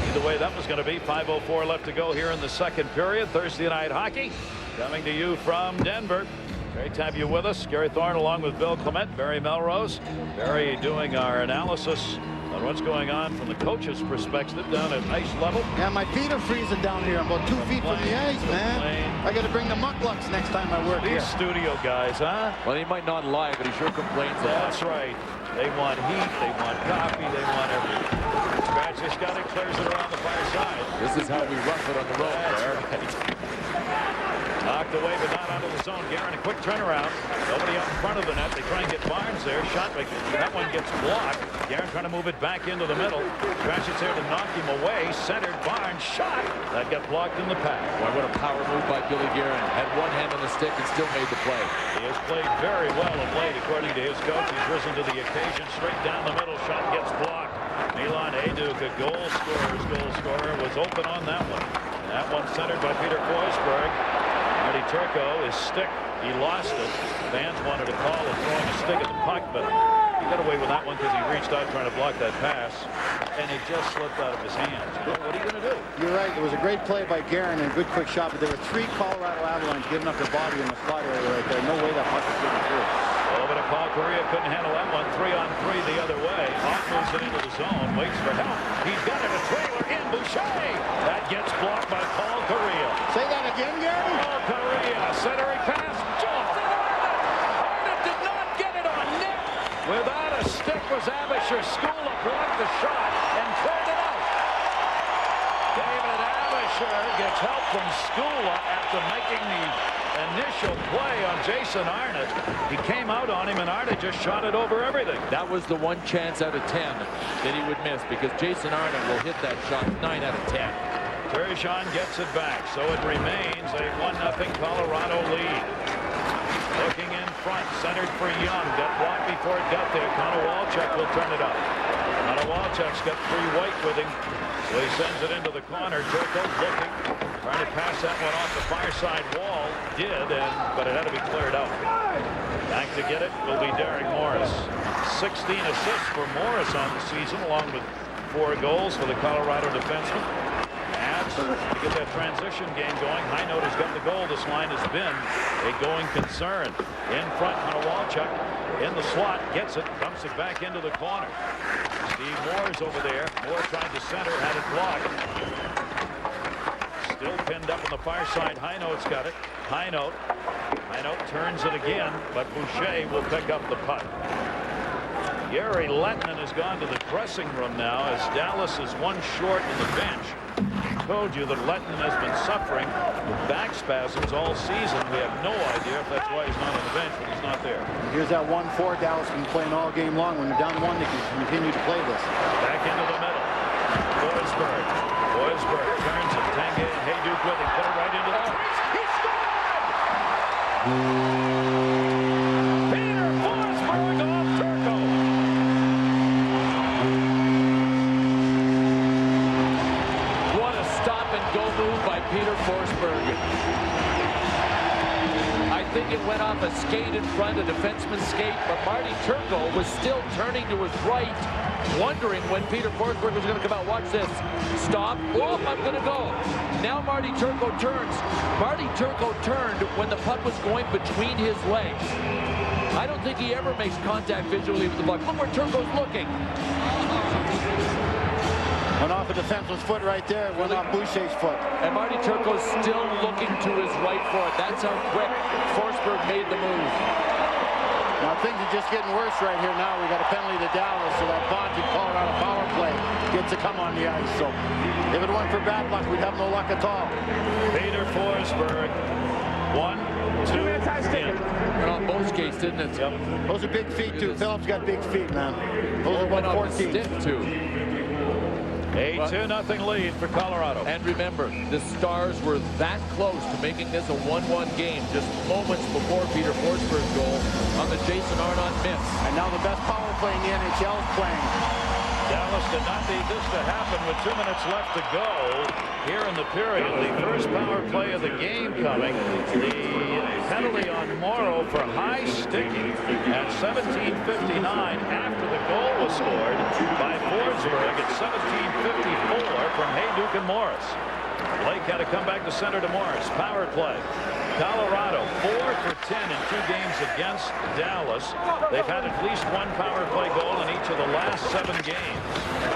Either way that was going to be. 5:04 left to go here in the second period. Thursday night hockey coming to you from Denver. Great to have you with us. Gary Thorne along with Bill Clement, Barry Melrose. Barry doing our analysis on what's going on from the coach's perspective down at ice level. Yeah, my feet are freezing down here. I'm about 2 feet from the ice, man. I got to bring the mucklucks next time I work here. These studio guys, huh? Well, he might not lie, but he sure complains a lot. That's right. They want heat, they want coffee, they want everything. Scratches got it, clears it around the far side. This is how we rough it on the road. That's right. Knocked away, but not out of the zone. Guerin, a quick turnaround. Nobody out in front of the net. They try and get Barnes there. Shot, but that one gets blocked. Guerin trying to move it back into the middle. Scratches there to knock him away. Centered Barnes. Shot. That got blocked in the pass. Boy, what a power move by Billy Guerin. Had one hand on the stick and still made the play. He has played very well of late, according to his coach. He's risen to the occasion. Straight down the middle. Shot gets blocked. Milan Hajduk, a goal scorer, was open on that one. That one centered by Peter Forsberg. Marty Turco, his stick, he lost it. Fans wanted to call him throwing a stick at the puck, but he got away with that one because he reached out trying to block that pass, and it just slipped out of his hands. What are you going to do? You're right. It was a great play by Guerin and a good quick shot, but there were 3 Colorado Avalanche giving up their body in the slot area right there. No way that puck was getting through. Oh, but Paul Correa couldn't handle that one. 3-on-3 the other way. Off moves it into the zone. Waits for help. He's got it. A trailer in. Boucher. That gets blocked by Paul Correa. Say that again, Gary. Paul Correa. Centering pass. Just in Arnott. Arnott did not get it on net. Without a stick was Abisher. Skula blocked the shot and cleared it out. David Abisher gets help from Skula after making the initial play on Jason Arnott. He came out on him, and Arnott just shot it over everything. That was the one chance out of 10 that he would miss, because Jason Arnott will hit that shot 9 out of 10. Turgeon gets it back, so it remains a 1-0 Colorado lead. Looking in front, centered for Young. Got blocked before it got there. Konowalchuk will turn it up. Konowalchuk's got free White with him, so he sends it into the corner. Turco looking, trying to pass that one off the far side wall. But it had to be cleared out. Back to get it will be Derek Morris. 16 assists for Morris on the season, along with 4 goals for the Colorado defenseman. To get that transition game going. Highnote has got the goal. This line has been a going concern. In front, Konowalchuk in the slot, gets it, dumps it back into the corner. Steve Moore's over there. Moore tried to center, had it blocked. Still pinned up on the far side. Highnote's got it. Highnote turns it again, but Boucher will pick up the puck. Yuri Lettinen has gone to the dressing room now as Dallas is one short in the bench. Told you that Lettinen has been suffering with back spasms all season. We have no idea if that's why he's not on the bench, but he's not there. Here's that 1-4. Dallas been playing all game long. When they're down 1, they can continue to play this. Back into the middle. Forsberg turns it. Tanguay and Hayduk with him. Put it right into the crease. He scored! Peter Forsberg off Turco. Peter Forsberg. I think it went off a skate in front, a defenseman's skate, but Marty Turco was still turning to his right, wondering when Peter Forsberg was going to come out. Watch this. Stop. Oh, I'm going to go. Now Marty Turco turns. Marty Turco turned when the puck was going between his legs. I don't think he ever makes contact visually with the puck. Look where Turco's looking. Went off a defenseman's foot right there. Went off Boucher's foot. And Marty Turco's still looking to his right for it. That's how quick Forsberg made the move. Now things are just getting worse right here now. We got a penalty to Dallas, so that vaunted Colorado power play gets to come on the ice. So if it weren't for bad luck, we'd have no luck at all. Peter Forsberg. 1, 2, and on both skates, didn't it? Yep. Those are big feet too. Phillips got big feet, man. Those are 114. Stick too. A 2-0 lead for Colorado. And remember, the Stars were that close to making this a 1-1 game just moments before Peter Forsberg's goal on the Jason Arnott miss. And now the best power play in the NHL is playing. Dallas did not need this to happen with 2 minutes left to go here in the period. The first power play of the game coming. The penalty on Morrow for high sticking at 17:59 after the goal was scored by Forsberg at 17:54 from Hayduk and Morris. Blake had to come back to center to Morris. Power play. Colorado 4 for 10 in 2 games against Dallas. They've had at least 1 power play goal in each of the last 7 games.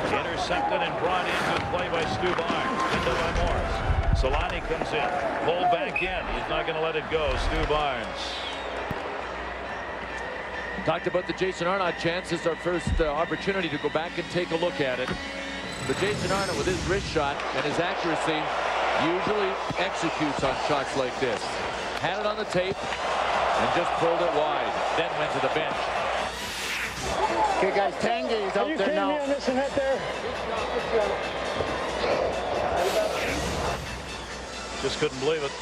Intercepted and brought in. Good play by Stu Barnes. Into by Morris. Solani comes in. Pulled back in. He's not going to let it go. Stu Barnes. Talked about the Jason Arnott chance. This is our first opportunity to go back and take a look at it. But Jason Arnott, with his wrist shot and his accuracy, usually executes on shots like this. Had it on the tape and just pulled it wide. Then went to the bench. Okay, guys, Tanguay is out there now. Are you kidding me on this net there? Just couldn't believe it.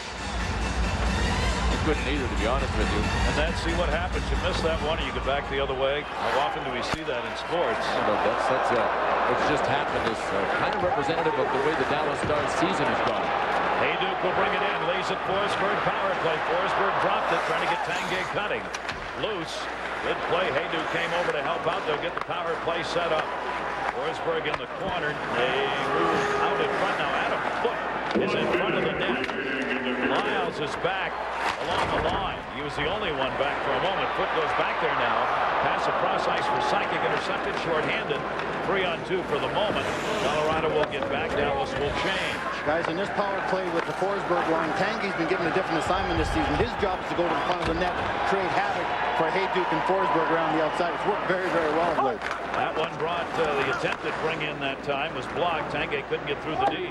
Couldn't either, to be honest with you. And then see what happens. You miss that one, or you go back the other way. How often do we see that in sports? It's just happened. It's kind of representative of the way the Dallas Stars season has gone. Hayduk will bring it in. Lays it Forsberg. Power play. Forsberg dropped it, trying to get Tanguay cutting. Loose. Good play. Hayduk came over to help out. They'll get the power play set up. Forsberg in the corner. They move out in front now. Adam Foote is in front of the net. Lyles is back along the line. He was the only one back for a moment. Foote goes back there now. Pass across ice for Sakic, intercepted, shorthanded. 3-on-2 for the moment. Colorado will get back. Dallas will change. Guys, in this power play with the Forsberg line, Tanguay's been given a different assignment this season. His job is to go to the front of the net, create havoc, for Hayduk and Forsberg around the outside. It's worked very, very well of late. That one brought the attempted bring in that time was blocked. Tanguay couldn't get through the D.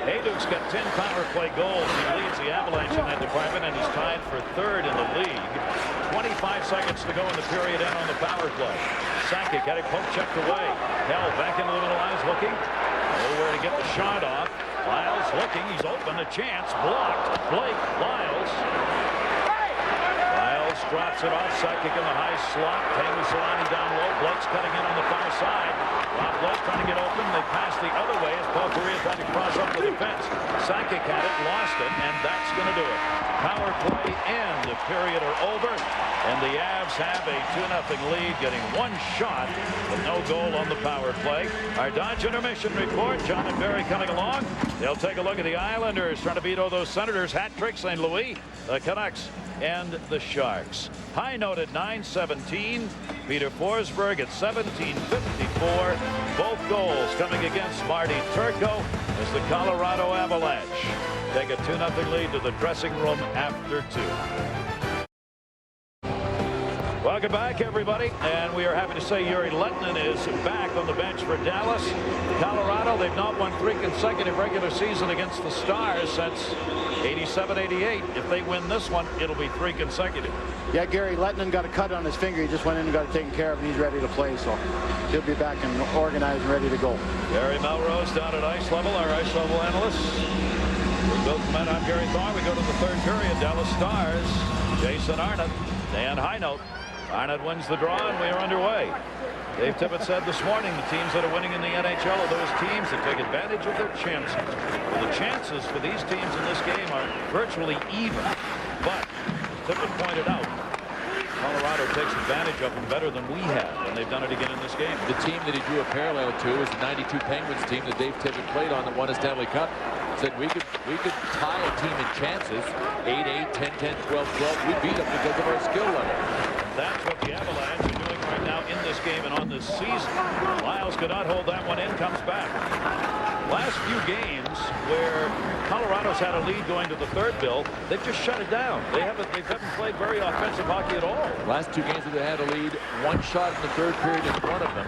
Hayduk's got 10 power play goals. He leads the Avalanche in that department, and he's tied for third in the league. 25 seconds to go in the period end on the power play. Sakic had it poke checked away. Held back into the middle lines looking. Nowhere to get the shot off. Lyles looking. He's open. A chance. Blocked. Blake Lyles. Lyles drops it off. Sakic in the high slot. Solani down low. Blake's cutting in on the far side. Rob Blake trying to get open. They pass the other way as Paul Kariya tried to cross up the defense. Sakic had it, lost it, and that's going to do it. Power play and the period are over, and the Avs have a 2-0 lead, getting one shot, but no goal on the power play. Our Dodge intermission report. John and Barry coming along. They'll take a look at the Islanders trying to beat all those Senators. Hat trick, St. Louis, the Canucks, and the Sharks. High note at 9:17. Peter Forsberg at 17:54. Both goals coming against Marty Turco as the Colorado Avalanche take a 2-0 lead to the dressing room after 2. Welcome back, everybody, and we are happy to say Yuri Lettinen is back on the bench for Dallas. Colorado, they've not won 3 consecutive regular season against the Stars since 87-88. If they win this one, it'll be 3 consecutive. Yeah, Gary Lettinen got a cut on his finger. He just went in and got it taken care of, and he's ready to play, so he'll be back and organized and ready to go. Gary Melrose down at ice level, our ice level analyst. We go from that. I'm Gary Thorne. We go to the third period. Dallas Stars, Jason Arnott, Dan Highnote. Arnott wins the draw, and we are underway. Dave Tippett said this morning the teams that are winning in the NHL are those teams that take advantage of their chances. Well, the chances for these teams in this game are virtually even. But, as Tippett pointed out, Colorado takes advantage of them better than we have, and they've done it again in this game. The team that he drew a parallel to is the 92 Penguins team that Dave Tippett played on that won a Stanley Cup. Said we could tie a team in chances, 8-8, 10-10, 12-12. We beat them because of our skill level. That's what the Avalanche are doing right now in this game and on this season. Lyles could not hold that one in, comes back. Last few games where Colorado's had a lead going to the third, Bill, they've just shut it down. They haven't played very offensive hockey at all. Last 2 games that they had a lead, 1 shot in the third period in front of them,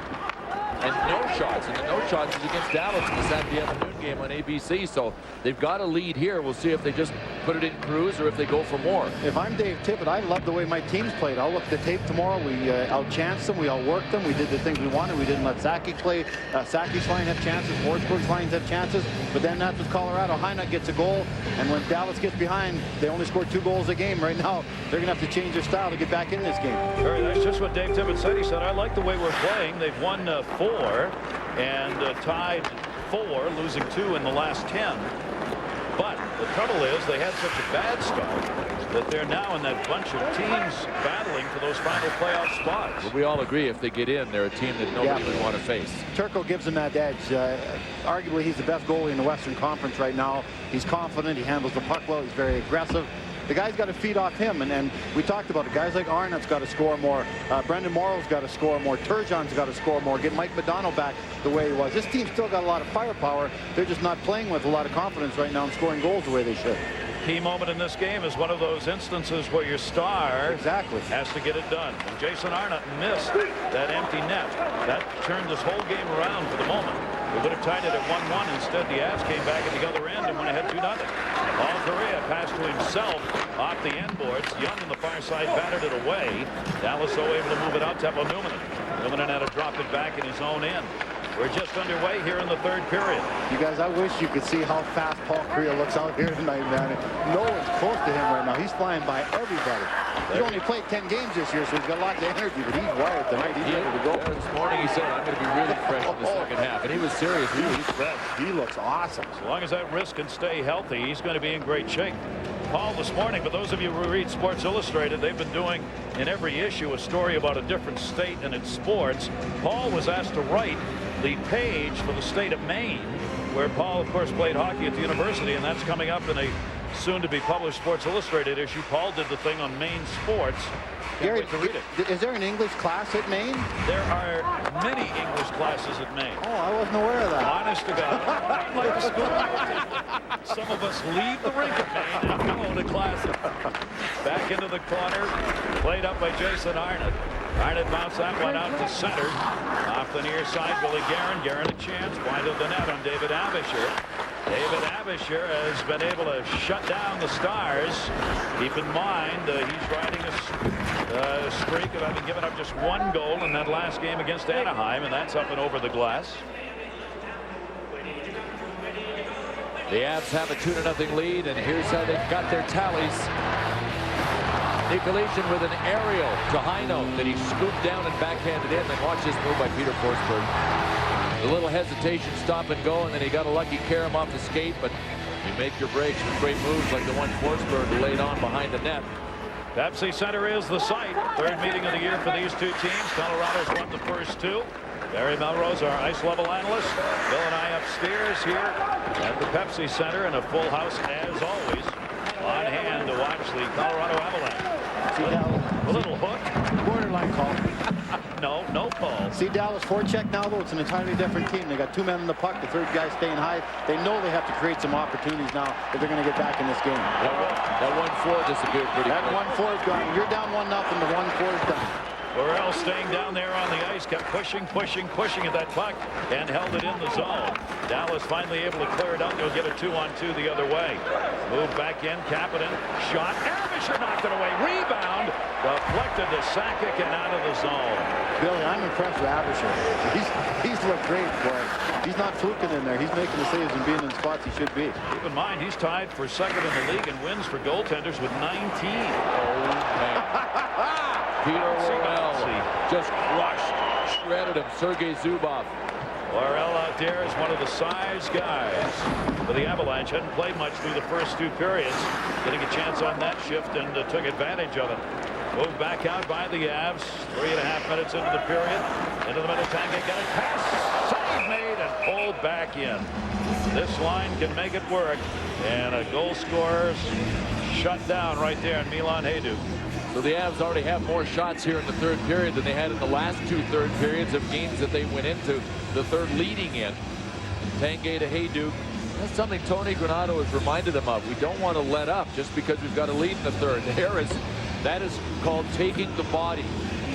and no shots. And the no shots is against Dallas in the Saturday afternoon game on ABC. So they've got a lead here. We'll see if they just put it in cruise or if they go for more. If I'm Dave Tippett, I love the way my team's played. I'll look at the tape tomorrow. We outchanced them. We outworked them. We did the things we wanted. We didn't let Sakic play. Sakic's line have chances. Forsberg's lines have chances. But then that's with Colorado. Highnote gets a goal. And when Dallas gets behind, they only scored 2 goals a game. Right now, they're going to have to change their style to get back in this game. Sure, that's just what Dave Tippett said. He said, I like the way we're playing. They've won 4 and tied 4, losing 2 in the last 10. But the trouble is they had such a bad start that they're now in that bunch of teams battling for those final playoff spots. But we all agree if they get in, they're a team that nobody would want to face. Turco gives them that edge. Arguably, he's the best goalie in the Western Conference right now. He's confident. He handles the puck well. He's very aggressive. The guy's got to feed off him, and we talked about it. Guys like Arnott's got to score more. Brendan Morrow's got to score more. Turgeon's got to score more. Get Mike Modano back the way he was. This team's still got a lot of firepower. They're just not playing with a lot of confidence right now and scoring goals the way they should. Key moment in this game is one of those instances where your star has to get it done. And Jason Arnott missed that empty net. That turned this whole game around for the moment. We would have tied it at 1-1. Instead, the Avs came back at the other end and went ahead 2-0. Paul Kariya passed to himself off the end boards. Young on the far side batted it away. Dallas, though, able to move it out. Teppo Numminen had to drop it back in his own end. We're just underway here in the third period. You guys, I wish you could see how fast Paul Kariya looks out here tonight, man. No one's close to him right now. He's flying by everybody. He only played 10 games this year, so he's got a lot of energy, but he's wired tonight. He's ready to go. This morning he said, I'm going to be really fresh in the second half. And he was serious. He's fresh. He looks awesome. As long as that wrist can stay healthy, he's going to be in great shape. Paul, this morning, for those of you who read Sports Illustrated, they've been doing in every issue a story about a different state and its sports. Paul was asked to write the page for the state of Maine, where Paul, of course, played hockey at the university, and that's coming up in a soon to be published Sports Illustrated issue. Paul did the thing on Maine Sports. Gary, to read it. Is there an English class at Maine? There are many English classes at Maine. Oh, I wasn't aware of that. Honest to God. Like the school. Some of us leave the rink at Maine and go to classes. Back into the corner. Played up by Jason Arnott. Arnott bounced that one out to center. Off the near side, Billy Guerin. Guerin a chance. Wide of the net on David Abisher. David Abisher has been able to shut down the Stars. Keep in mind, he's riding a streak of having given up just one goal in that last game against Anaheim, and that's up and over the glass. The Avs have a 2-0 lead, and here's how they've got their tallies. Nikolation with an aerial to Heino that he scooped down and backhanded in. And watch this move by Peter Forsberg. A little hesitation, stop and go, and then he got a lucky carom off the skate, but you make your breaks with great moves like the one Forsberg laid on behind the net. Pepsi Center is the site. Third meeting of the year for these two teams. Colorado's won the first two. Barry Melrose, our ice level analyst. Bill and I upstairs here at the Pepsi Center, in a full house as always. On hand to watch the Colorado Avalanche. A little hook. Borderline call. No call. See Dallas forecheck now, though. It's an entirely different team. They got two men in the puck. The third guy staying high. They know they have to create some opportunities now if they're going to get back in this game. That 1-4 disappeared pretty quick. That 1-4 is gone. You're down 1-0. The 1-4 is done. Burrell staying down there on the ice, kept pushing at that puck and held it in the zone. Dallas finally able to clear it out. They'll get a 2-on-2 the other way. Move back in, Kapanen, shot. Abisher knocked it away. Rebound, deflected to Sakic and out of the zone. Billy, I'm impressed with Abisher. He's looked great, boy. He's not fluking in there. He's making the saves and being in the spots he should be. Keep in mind, he's tied for second in the league in wins for goaltenders with 19. Oh, man. Peter Worrell just crushed, shredded him. Sergei Zubov. Worrell out there is one of the size guys for the Avalanche. Hadn't played much through the first two periods. Getting a chance on that shift and took advantage of it. Moved back out by the Avs. 3.5 minutes into the period. Into the middle, Tanguay got a pass. Save made and pulled back in. This line can make it work. And a goal scorer's shut down right there in Milan Hajduk. So the Avs already have more shots here in the third period than they had in the last two third periods of games that they went into the third leading in. Tanguay to Hajduk. That's something Tony Granato has reminded them of. We don't want to let up just because we've got a lead in the third. That is called taking the body.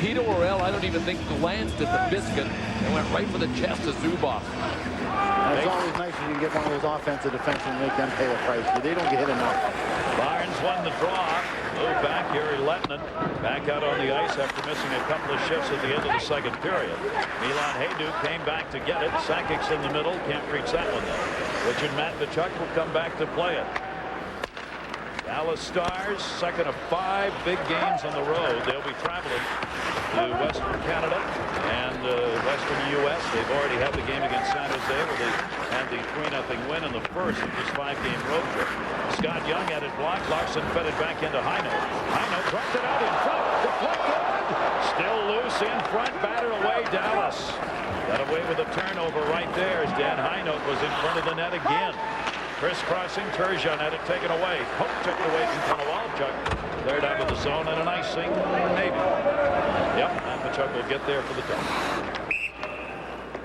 Peter Worrell, I don't even think glanced at the biscuit and went right for the chest of Zubov. It's always nice when you can get one of those offensive defensemen and make them pay the price. But they don't get hit enough. Barnes won the draw. Move back, Gary Lettinen back out on the ice after missing a couple of shifts at the end of the second period. Milan Hajduk came back to get it. Sakic's in the middle. Can't reach that one though. Richard Matvichuk will come back to play it. Dallas Stars, second of 5 big games on the road. They'll be traveling to Western Canada and Western U.S. They've already had the game against San Jose where they had the 3-0 win in the first of this 5-game road trip. Scott Young had it blocked. Larson fed it back into Heino. Heino dropped it out in front. Deflected. Still loose in front. Batted away Dallas. Got away with a turnover right there as Dan Heino was in front of the net again. Crisscrossing, Turgeon had it taken away. Hope took it away from Konowalchuk. Cleared out of the zone and an icing, maybe. Yep, Matvichuk will get there for the double.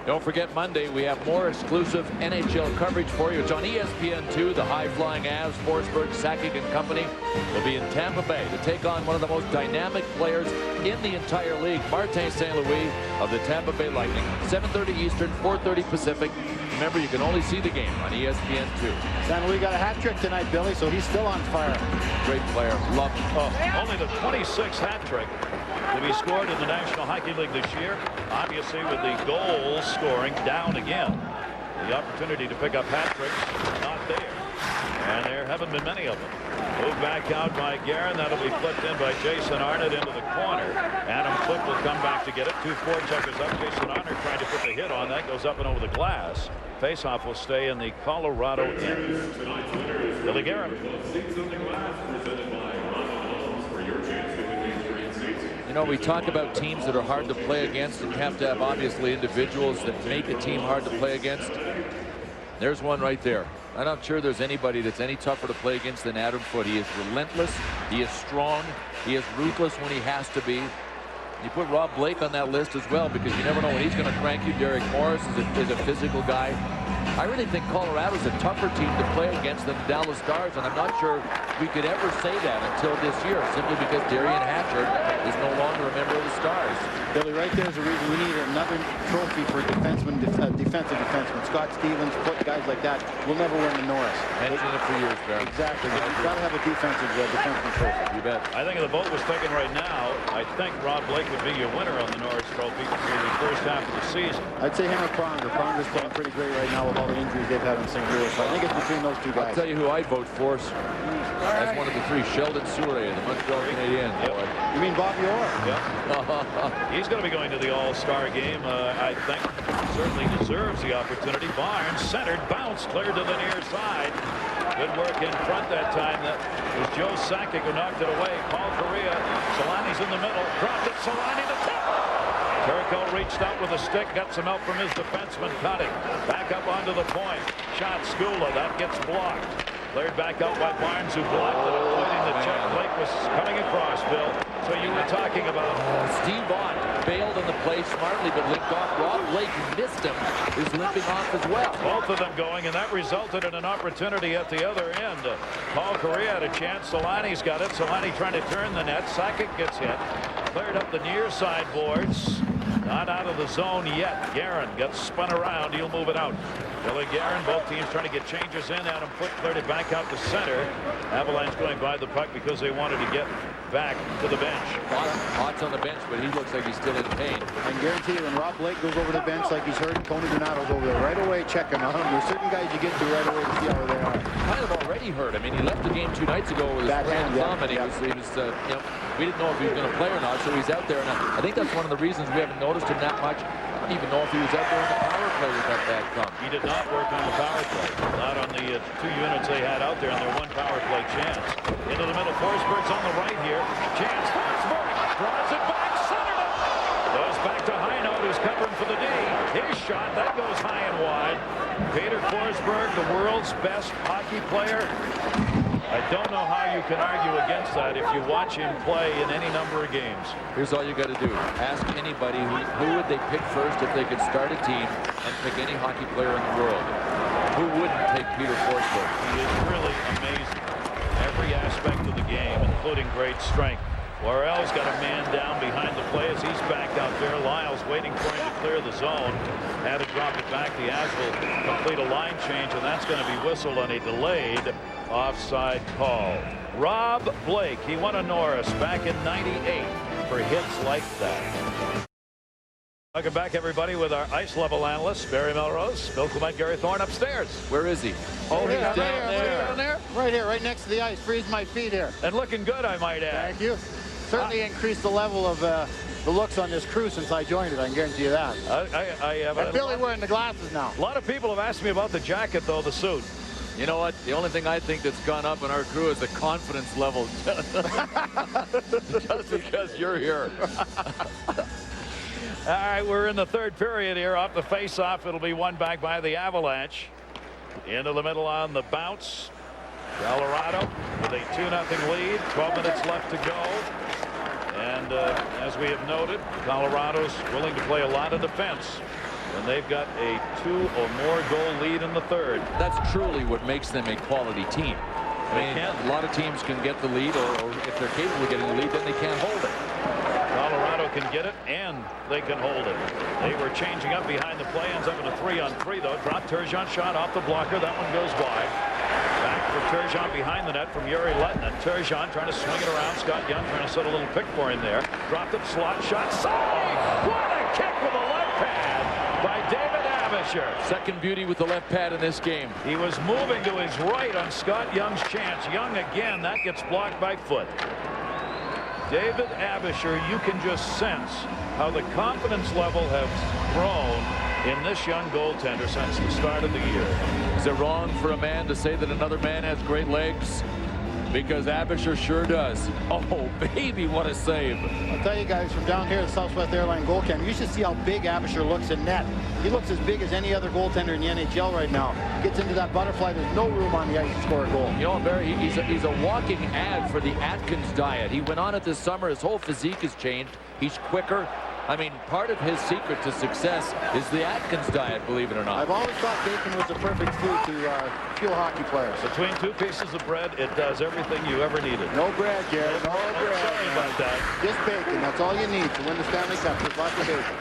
Don't forget, Monday we have more exclusive NHL coverage for you. It's on ESPN2. The high-flying Avs, Forsberg, Sakic and company will be in Tampa Bay to take on one of the most dynamic players in the entire league, Martin St. Louis of the Tampa Bay Lightning. 7:30 Eastern, 4:30 Pacific. Remember, you can only see the game on ESPN2. St. Louis got a hat trick tonight, Billy, so he's still on fire. Great player. Love him. Only the 26th hat trick to be scored in the National Hockey League this year. Obviously, with the goals scoring down again. The opportunity to pick up hat tricks not there. And there haven't been many of them. Moved back out by Guerin. That'll be flipped in by Jason Arnott into the corner. Adam Foote will come back to get it. 2 forecheckers up. Jason Arnott trying to put the hit on. That goes up and over the glass. Faceoff will stay in the Colorado end. Billy Guerin. You know, we talk about teams that are hard to play against, and you have to have obviously individuals that make a team hard to play against. There's one right there. I'm not sure there's anybody that's any tougher to play against than Adam Foote. He is relentless. He is strong. He is ruthless when he has to be. You put Rob Blake on that list as well, because you never know when he's going to crank you. Derek Morris is a physical guy. I really think Colorado's a tougher team to play against than the Dallas Stars, and I'm not sure we could ever say that until this year, simply because Darian Hatcher is no longer a member of the Stars. Billy, right there's a reason we need another trophy for defenseman, defensive defenseman. Scott Stevens, Foot, guys like that will never win the Norris. Mentioned it for years, Barry. Exactly. You've got to have a defensive defenseman trophy. You bet. I think if the vote was taken right now, I think Rob Blake would be your winner on the Norris Trophy for the first half of the season. I'd say him or Pronger. Pronger's playing pretty great right now with all the injuries they've had in St. Louis. So I think it's between those two guys. I'll tell you who I'd vote for as one of the three. Sheldon Souray, the Montreal Canadiens. Yep. You mean Bobby Orr? Yeah. He's going to be going to the All-Star game. I think certainly deserves the opportunity. Barnes centered, bounce, cleared to the near side. Good work in front that time. That was Joe Sakic who knocked it away. Paul Correa. Solani's in the middle. Dropped it. Solani to tip. Turco reached out with a stick, got some help from his defenseman, cutting. Back up onto the point. Shot Skula. That gets blocked. Cleared back up by Barnes, who blocked it, avoiding the check. Blake was coming across, Bill. So you were talking about. Steve Ott bailed on the play smartly, but limped off. Rob Blake missed him, is limping off as well. Both of them going, and that resulted in an opportunity at the other end. Paul Correa had a chance. Solani's got it. Solani trying to turn the net. Sakic gets hit. Cleared up the near side boards. Not out of the zone yet. Guerin gets spun around. He'll move it out. Billy Guerin, both teams trying to get changes in. Adam Foote cleared it back out to center. Avalanche going by the puck because they wanted to get back to the bench. Ott's on the bench, but he looks like he's still in pain. I can guarantee you when Rob Blake goes over the bench like he's hurt, Tony Donato's over there right away checking on him. There's certain guys you get to right away to see how they are. Kind of already hurt. I mean, he left the game 2 nights ago with his right thumb, and he was you know, we didn't know if he was going to play or not, so he's out there. And I think that's one of the reasons we haven't noticed him that much. I don't even know if he was out there in the power play with that bad thumb. He did not work on the power play. Not on the 2 units they had out there in their 1 power play chance. Into the middle. Forsberg's on the right here. Chance. Forsberg draws it back. Centered it. Goes back to Heinold, who's covering for the D. His shot. That goes high and wide. Peter Forsberg, the world's best hockey player. I don't know how you can argue against that if you watch him play in any number of games. Here's all you got to do. Ask anybody who would they pick first if they could start a team and pick any hockey player in the world. Who wouldn't take Peter Forsberg? He is really amazing. Every aspect of the game, including great strength. Laurel's got a man down behind the play as he's back out there. Lyle's waiting for him to clear the zone. Had to drop it back. The Avs will complete a line change, and that's going to be whistled on a delayed offside call. Rob Blake, he won a Norris back in '98 for hits like that. Welcome back, everybody, with our ice level analyst, Barry Melrose, Bill Clement, Gary Thorne upstairs. Where is he? Oh, he's down there. Right here, right next to the ice. Freeze my feet here. And looking good, I might add. Thank you. Certainly increased the level of the looks on this crew since I joined it. I can guarantee you that. I have and Billy wearing the glasses now. A lot of people have asked me about the jacket, though, the suit. You know what? The only thing I think that's gone up in our crew is the confidence level. Just because you're here. All right, we're in the 3rd period here. Off the face-off, it'll be won back by the Avalanche. Into the middle on the bounce. Colorado with a 2-0 lead. 12 minutes left to go. And as we have noted, Colorado's willing to play a lot of defense. And they've got a 2 or more goal lead in the 3rd. That's truly what makes them a quality team. I mean, a lot of teams can get the lead, or if they're capable of getting the lead, then they can't hold it. Colorado can get it, and they can hold it. They were changing up behind the play. Ends up in a 3-on-3, though. Dropped Turgeon, shot off the blocker. That one goes wide. Back for Turgeon behind the net from Yuri Lettinen. Turgeon trying to swing it around. Scott Young trying to set a little pick for him there. Dropped it, slot shot. Save! What a kick with a left pad by David Abisher. Second beauty with the left pad in this game. He was moving to his right on Scott Young's chance. Young again. That gets blocked by Foote. David Abisher, you can just sense how the confidence level has grown in this young goaltender since the start of the year. Is it wrong for a man to say that another man has great legs? because Abisher sure does. Oh, baby, what a save. I'll tell you guys, from down here at Southwest Airline Goal Camp, you should see how big Abisher looks in net. He looks as big as any other goaltender in the NHL right now. Gets into that butterfly, there's no room on the ice to score a goal. You know, Barry, he's a walking ad for the Atkins diet. He went on it this summer. His whole physique has changed. He's quicker. I mean, part of his secret to success is the Atkins diet, believe it or not. I've always thought bacon was the perfect food to fuel hockey players. Between two pieces of bread, it does everything you ever needed. No bread, Gary. No bread. Sorry about that. Just bacon. That's all you need to win the Stanley Cup. Just lots of bacon.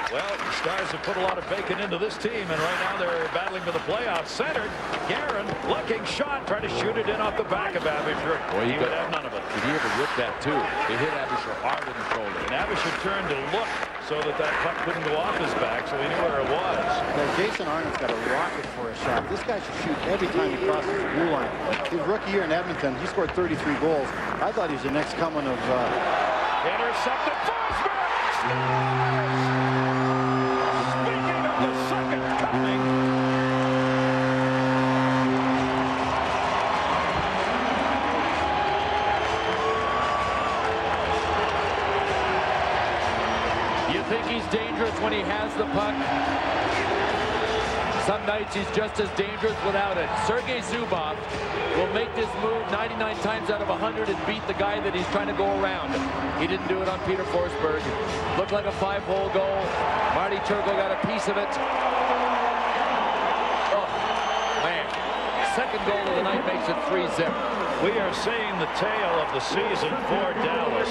Well, the Stars have put a lot of bacon into this team, and right now they're battling for the playoffs. Centered. Guerin looking shot, trying to shoot it in off the back of Abisher. Boy, he would have none of it. He would have ripped that too. They hit Abisher hard in the shoulder. And Abisher turned to look so that puck couldn't go off his back, so he knew where it was. Now, Jason Arnott's got a rocket for a shot. This guy should shoot every time he crosses the blue line. His rookie year in Edmonton, he scored 33 goals. I thought he was the next coming of... Intercepted. Forsberg! Speaking of the second coming. You think he's dangerous when he has the puck? Some nights he's just as dangerous without it. Sergei Zubov will make this move 99 times out of 100 and beat the guy that he's trying to go around. He didn't do it on Peter Forsberg. Looked like a 5-hole goal. Marty Turco got a piece of it. Oh, man. Second goal of the night makes it 3-0. We are seeing the tale of the season for Dallas.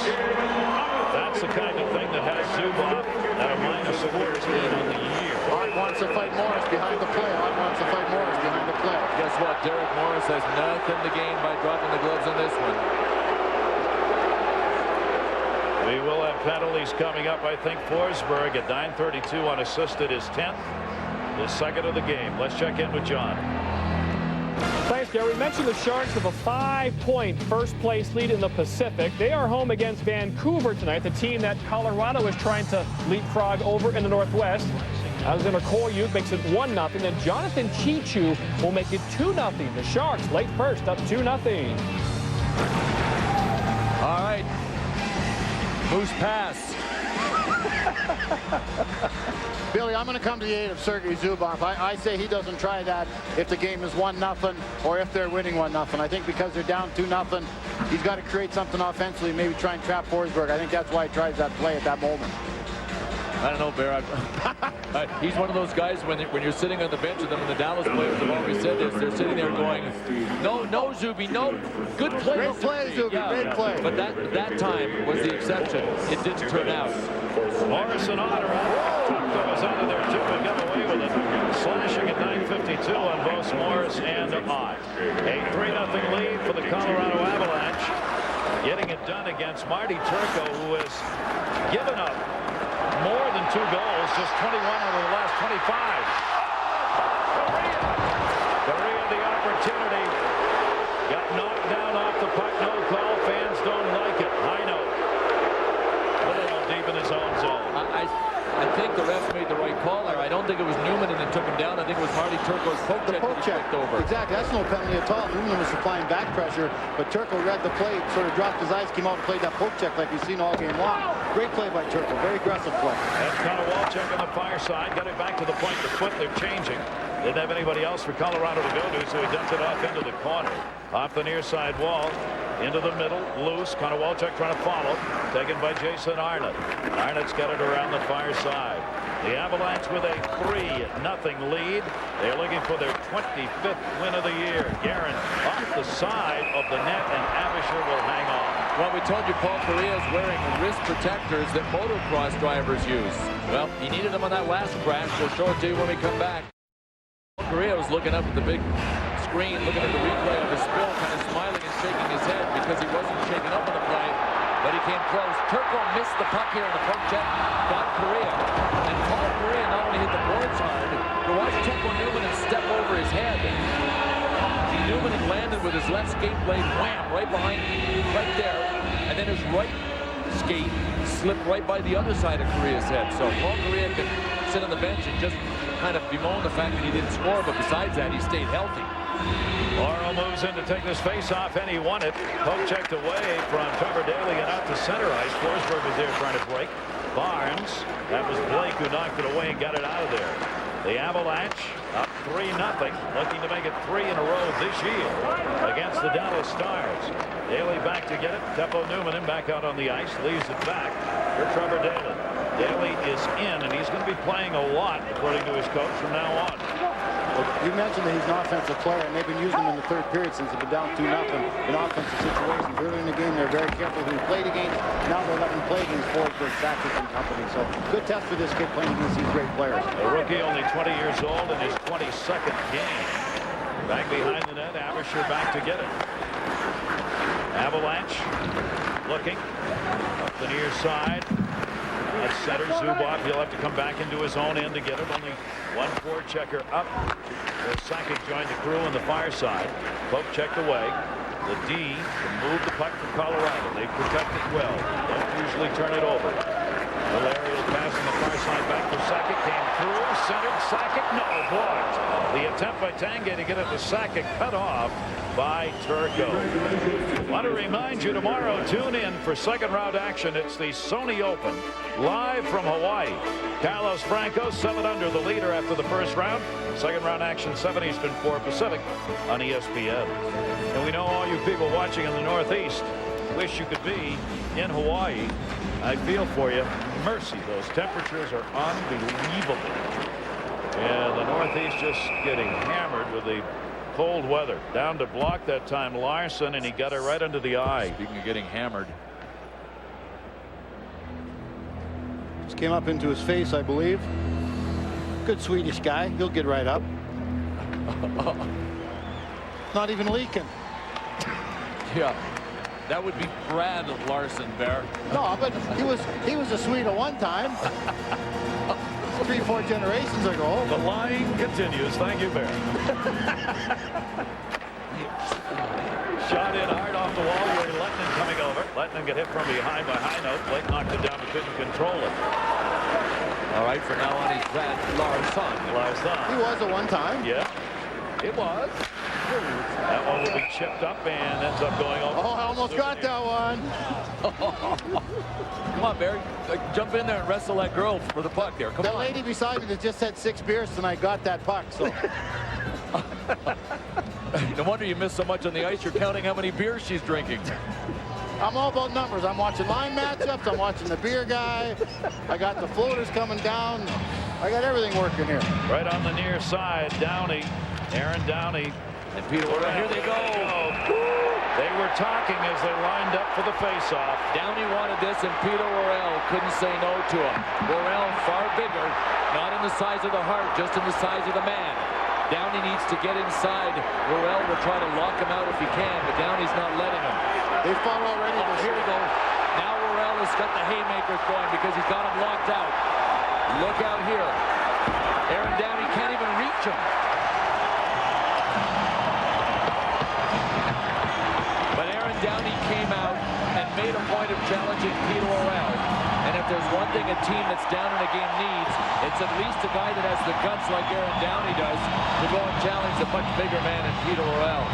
That's the kind of thing that has Zubov at a -14 on the year. Odd wants to fight Morris behind the play. Odd wants to fight Morris behind the play. Guess what? Derek Morris has nothing to gain by dropping the gloves on this one. We will have penalties coming up. I think Forsberg at 9:32 unassisted is 10th. His second of the game. Let's check in with John. Thanks, Gary. We mentioned the Sharks have a 5-point first-place lead in the Pacific. They are home against Vancouver tonight, the team that Colorado is trying to leapfrog over in the Northwest. Alexander Kolyuk makes it 1-0. Then Jonathan Chichu will make it 2-0. The Sharks late first up 2-0. All right. Moose pass. Billy, I'm going to come to the aid of Sergei Zubov. I say he doesn't try that if the game is 1-0 or if they're winning 1-0. I think because they're down 2-0, he's got to create something offensively, maybe try and trap Forsberg. I think that's why he tries that play at that moment. I don't know, Bear. He's one of those guys when you're sitting on the bench with them, and the Dallas players have always said this. They're sitting there going, no, Zuby, no, good play. Great play, Zuby, yeah. great play. But that time was the exception. It didn't turn out. Morrison Otter was under there too and got away with it. Slashing at 9:52 on both Morris and Ott. A 3-0 lead for the Colorado Avalanche. Getting it done against Marty Turco, who has given up more than 2 goals, just 21 out of the last 25. Korea the opportunity. Got knocked down off the puck. No call. Fans don't like it. I know. Put it out deep in his own zone. I think the refs made the right call there. I don't think it was Newman that took him down. I think it was Marty Turco's poke check that he flicked over. Exactly. That's no penalty at all. Newman was supplying back pressure, but Turco read the play, sort of dropped his eyes, came out and played that poke check like we've seen all game long. Great play by Turco. Very aggressive play. And Konowalchuk on the fire side. Got it back to the point. The foot, they're changing. Didn't have anybody else for Colorado to go to, so he dumped it off into the corner. Off the near side wall. Into the middle, loose. Konowalchuk trying to follow. Taken by Jason Arnott. Arnott's got it around the far side. The Avalanche with a 3-0 lead. They're looking for their 25th win of the year. Guerin off the side of the net, and Abisher will hang on. Well, we told you Paul Correa is wearing wrist protectors that motocross drivers use. Well, he needed them on that last crash. We'll show it to you when we come back. Paul Correa was looking up at the big screen, looking at the replay of the spill, kind of smiling and shaking his head because he wasn't shaking up on the play, but he came close. Turco missed the puck here in the poke check, got Correa. And Paul Correa not only hit the boards hard, but watch Turco Newman and step over his head. Newman had landed with his left skate blade, wham, right behind, right there, and then his right skate slipped right by the other side of Correa's head. So Paul Correa could sit on the bench and just kind of bemoan the fact that he didn't score, but besides that, he stayed healthy. Morrow moves in to take this face-off, and he won it. Poke checked away from Trevor Daley and out to center ice. Forsberg was there trying to break. Barnes, that was Blake who knocked it away and got it out of there. The Avalanche up 3-0, looking to make it 3 in a row this year against the Dallas Stars. Daley back to get it. Teppo Newman in back out on the ice, leaves it back for Trevor Daley. Daley is in, and he's going to be playing a lot, according to his coach, from now on. Well, you mentioned that he's an offensive player, and they've been using him in the third period since they've been down 2-0 in offensive situations. Early in the game, they're very careful who he played against. Now they're letting him play against Forsberg, Sakic, and company. So good test for this kid playing against these great players. A rookie, only 20 years old, in his 22nd game. Back behind the net, Abisher back to get it. Avalanche looking up the near side. At center, Zubov, he'll have to come back into his own end to get it. Only one forechecker up. Sakic joined the crew on the far side. Poke checked away. The D can move the puck from Colorado. They protect it well. Don't usually turn it over. Valerio pass on the far side back for Sakic. Came through, centered. Sakic, no, blocked. The attempt by Tanguay to get it to Sakic, cut off by Turco. Want to remind you, tomorrow, tune in for second round action. It's the Sony Open, live from Hawaii. Carlos Franco, 7 under, the leader after the first round. Second round action, 7 Eastern, 4 Pacific on ESPN. And we know all you people watching in the Northeast wish you could be in Hawaii. I feel for you. Mercy, those temperatures are unbelievable. And the Northeast just getting hammered with the cold weather. Down to block that time, Larson, and he got it right under the eye. Speaking of getting hammered. Just came up into his face, I believe. Good Swedish guy. He'll get right up. Not even leaking. Yeah. That would be Brad Larson, Bear. No, but he was a Swede at one time. 3-4 generations ago. The line continues. Thank you, Bear. Shot in hard off the wall. Yuri Lettinen coming over. Lettinen get hit from behind by High Note. Blake knocked it down but couldn't control it. All right, for now on, he's Brad Larson. He was at one time. Yeah, it was. That one will be chipped up and ends up going over. Oh, I almost got that one. Come on, Barry. Jump in there and wrestle that girl for the puck there. Come on. That lady beside me that just had 6 beers tonight got that puck, so. No wonder you miss so much on the ice. You're counting how many beers she's drinking. I'm all about numbers. I'm watching line matchups. I'm watching the beer guy. I got the floaters coming down. I got everything working here. Right on the near side, Downey. Aaron Downey. And Peter Worrell, here they go. They were talking as they lined up for the face-off. Downey wanted this, and Peter Worrell couldn't say no to him. Worrell far bigger, not in the size of the heart, just in the size of the man. Downey needs to get inside. Worrell will try to lock him out if he can, but Downey's not letting him. They fought already. Here we go. Now Worrell has got the haymakers going because he's got him locked out. Look out here. Aaron Downey can't even reach him. Downey came out and made a point of challenging Peter Worrell. And if there's one thing a team that's down in a game needs, it's at least a guy that has the guts like Aaron Downey does to go and challenge a much bigger man than Peter Worrell.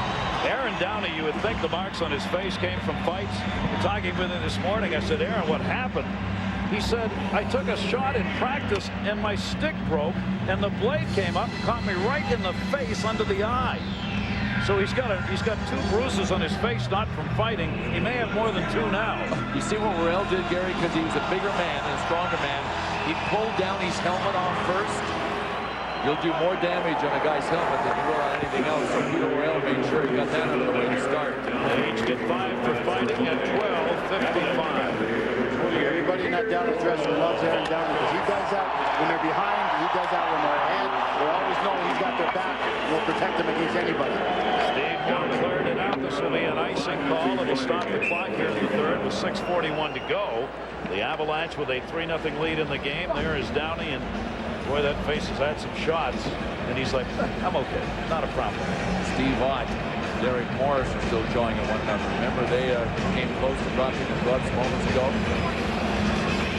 Aaron Downey, you would think the marks on his face came from fights. Talking with him this morning, I said, Aaron, what happened? He said, I took a shot in practice and my stick broke and the blade came up and caught me right in the face under the eye. So he's got 2 bruises on his face, not from fighting. He may have more than 2 now. You see what Worrell did, Gary, because he was a bigger man and a stronger man. He pulled Downey's helmet off first. You'll do more damage on a guy's helmet than you will on anything else. So Peter Worrell made sure he got that out of the way to start. They each get 5 for fighting at 12:55. Everybody in that Dallas dressing room loves Aaron Downey because he does that when they're behind. He does that when they're ahead. They always know he's got their back. He'll protect them against anybody. Steve Young cleared it out. This will be an icing call. It'll stop the clock here in the third with 6:41 to go. The Avalanche with a 3-0 lead in the game. There is Downey, and boy, that face has had some shots. And he's like, I'm okay. Not a problem. Steve Ott, Derek Morris are still joining at 1-0. Remember, they came close to dropping the gloves moments ago.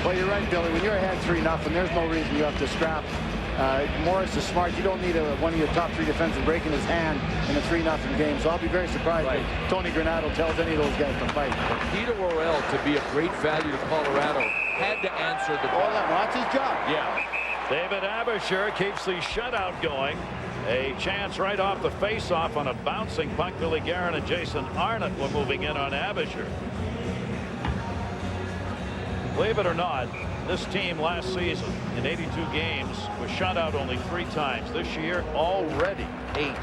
Well, you're right, Billy. When you're ahead 3-0, there's no reason you have to scrap Morris is smart. You don't need one of your top 3 defensemen breaking his hand in a 3-0 game. So I'll be very surprised if Tony Granato tells any of those guys to fight. Peter Worrell, to be a great value to Colorado, had to answer the call. Well, that's his job. Yeah. David Abisher keeps the shutout going. A chance right off the face-off on a bouncing puck. Billy Guerin and Jason Arnott were moving in on Abisher. Believe it or not, this team last season in 82 games was shut out only 3 times. This year, already 8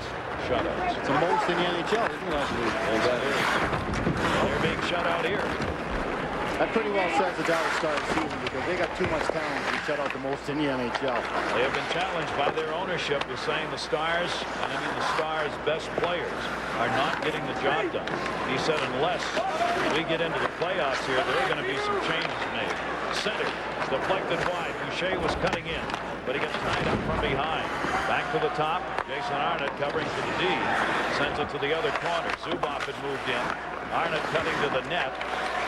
shutouts. It's the most in the NHL, isn't it? They're being shut out here. That pretty well says the Dallas Stars season because they got too much talent to shut out the most in the NHL. They have been challenged by their ownership who's saying the Stars, and I mean the Stars' best players, are not getting the job done. He said unless we get into the playoffs here, there are going to be some changes made. Center, deflected wide. Boucher was cutting in, but he gets tied up from behind. Back to the top. Jason Arnott covering for the D. Sends it to the other corner. Zubov had moved in. Arnott cutting to the net.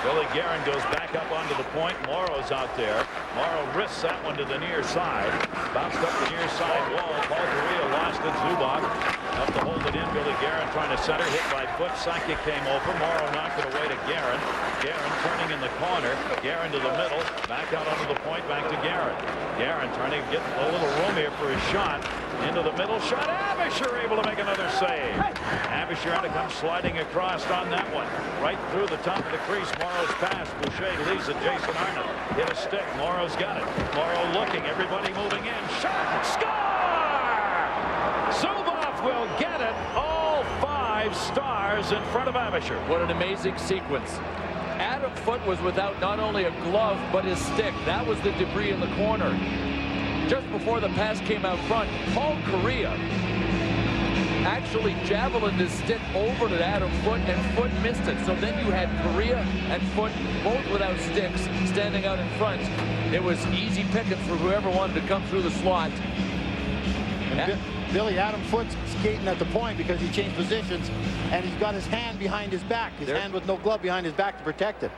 Billy Guerin goes back up onto the point. Morrow's out there. Morrow risks that one to the near side. Bounced up the near side wall. Paul Correa lost it. Zubov up to hold it in. Billy Guerin trying to center. Hit by foot. Sakic came over. Morrow knocked it away to Guerin. Guerin turning in the corner. Guerin to the middle. Back out onto the point. Back to Guerin. Guerin trying to get a little room here for his shot. Into the middle. Shot. Abisher able to make another save. Abisher had to come sliding across on that one. Right through the top of the crease. Morrow's pass. Boucher leaves it. Jason Arnott hit a stick. Morrow's got it. Morrow looking. Everybody moving in. Shot. Score! Zubov will get it. All 5 Stars in front of Abisher. What an amazing sequence. Adam Foote was without not only a glove, but his stick. That was the debris in the corner. Just before the pass came out front, Paul Correa actually javelined his stick over to Adam Foote, and Foote missed it. So then you had Correa and Foote both without sticks standing out in front. It was easy pickings for whoever wanted to come through the slot. And Billy, Adam Foote's skating at the point because he changed positions, and he's got his hand behind his back. His hand with no glove behind his back to protect it.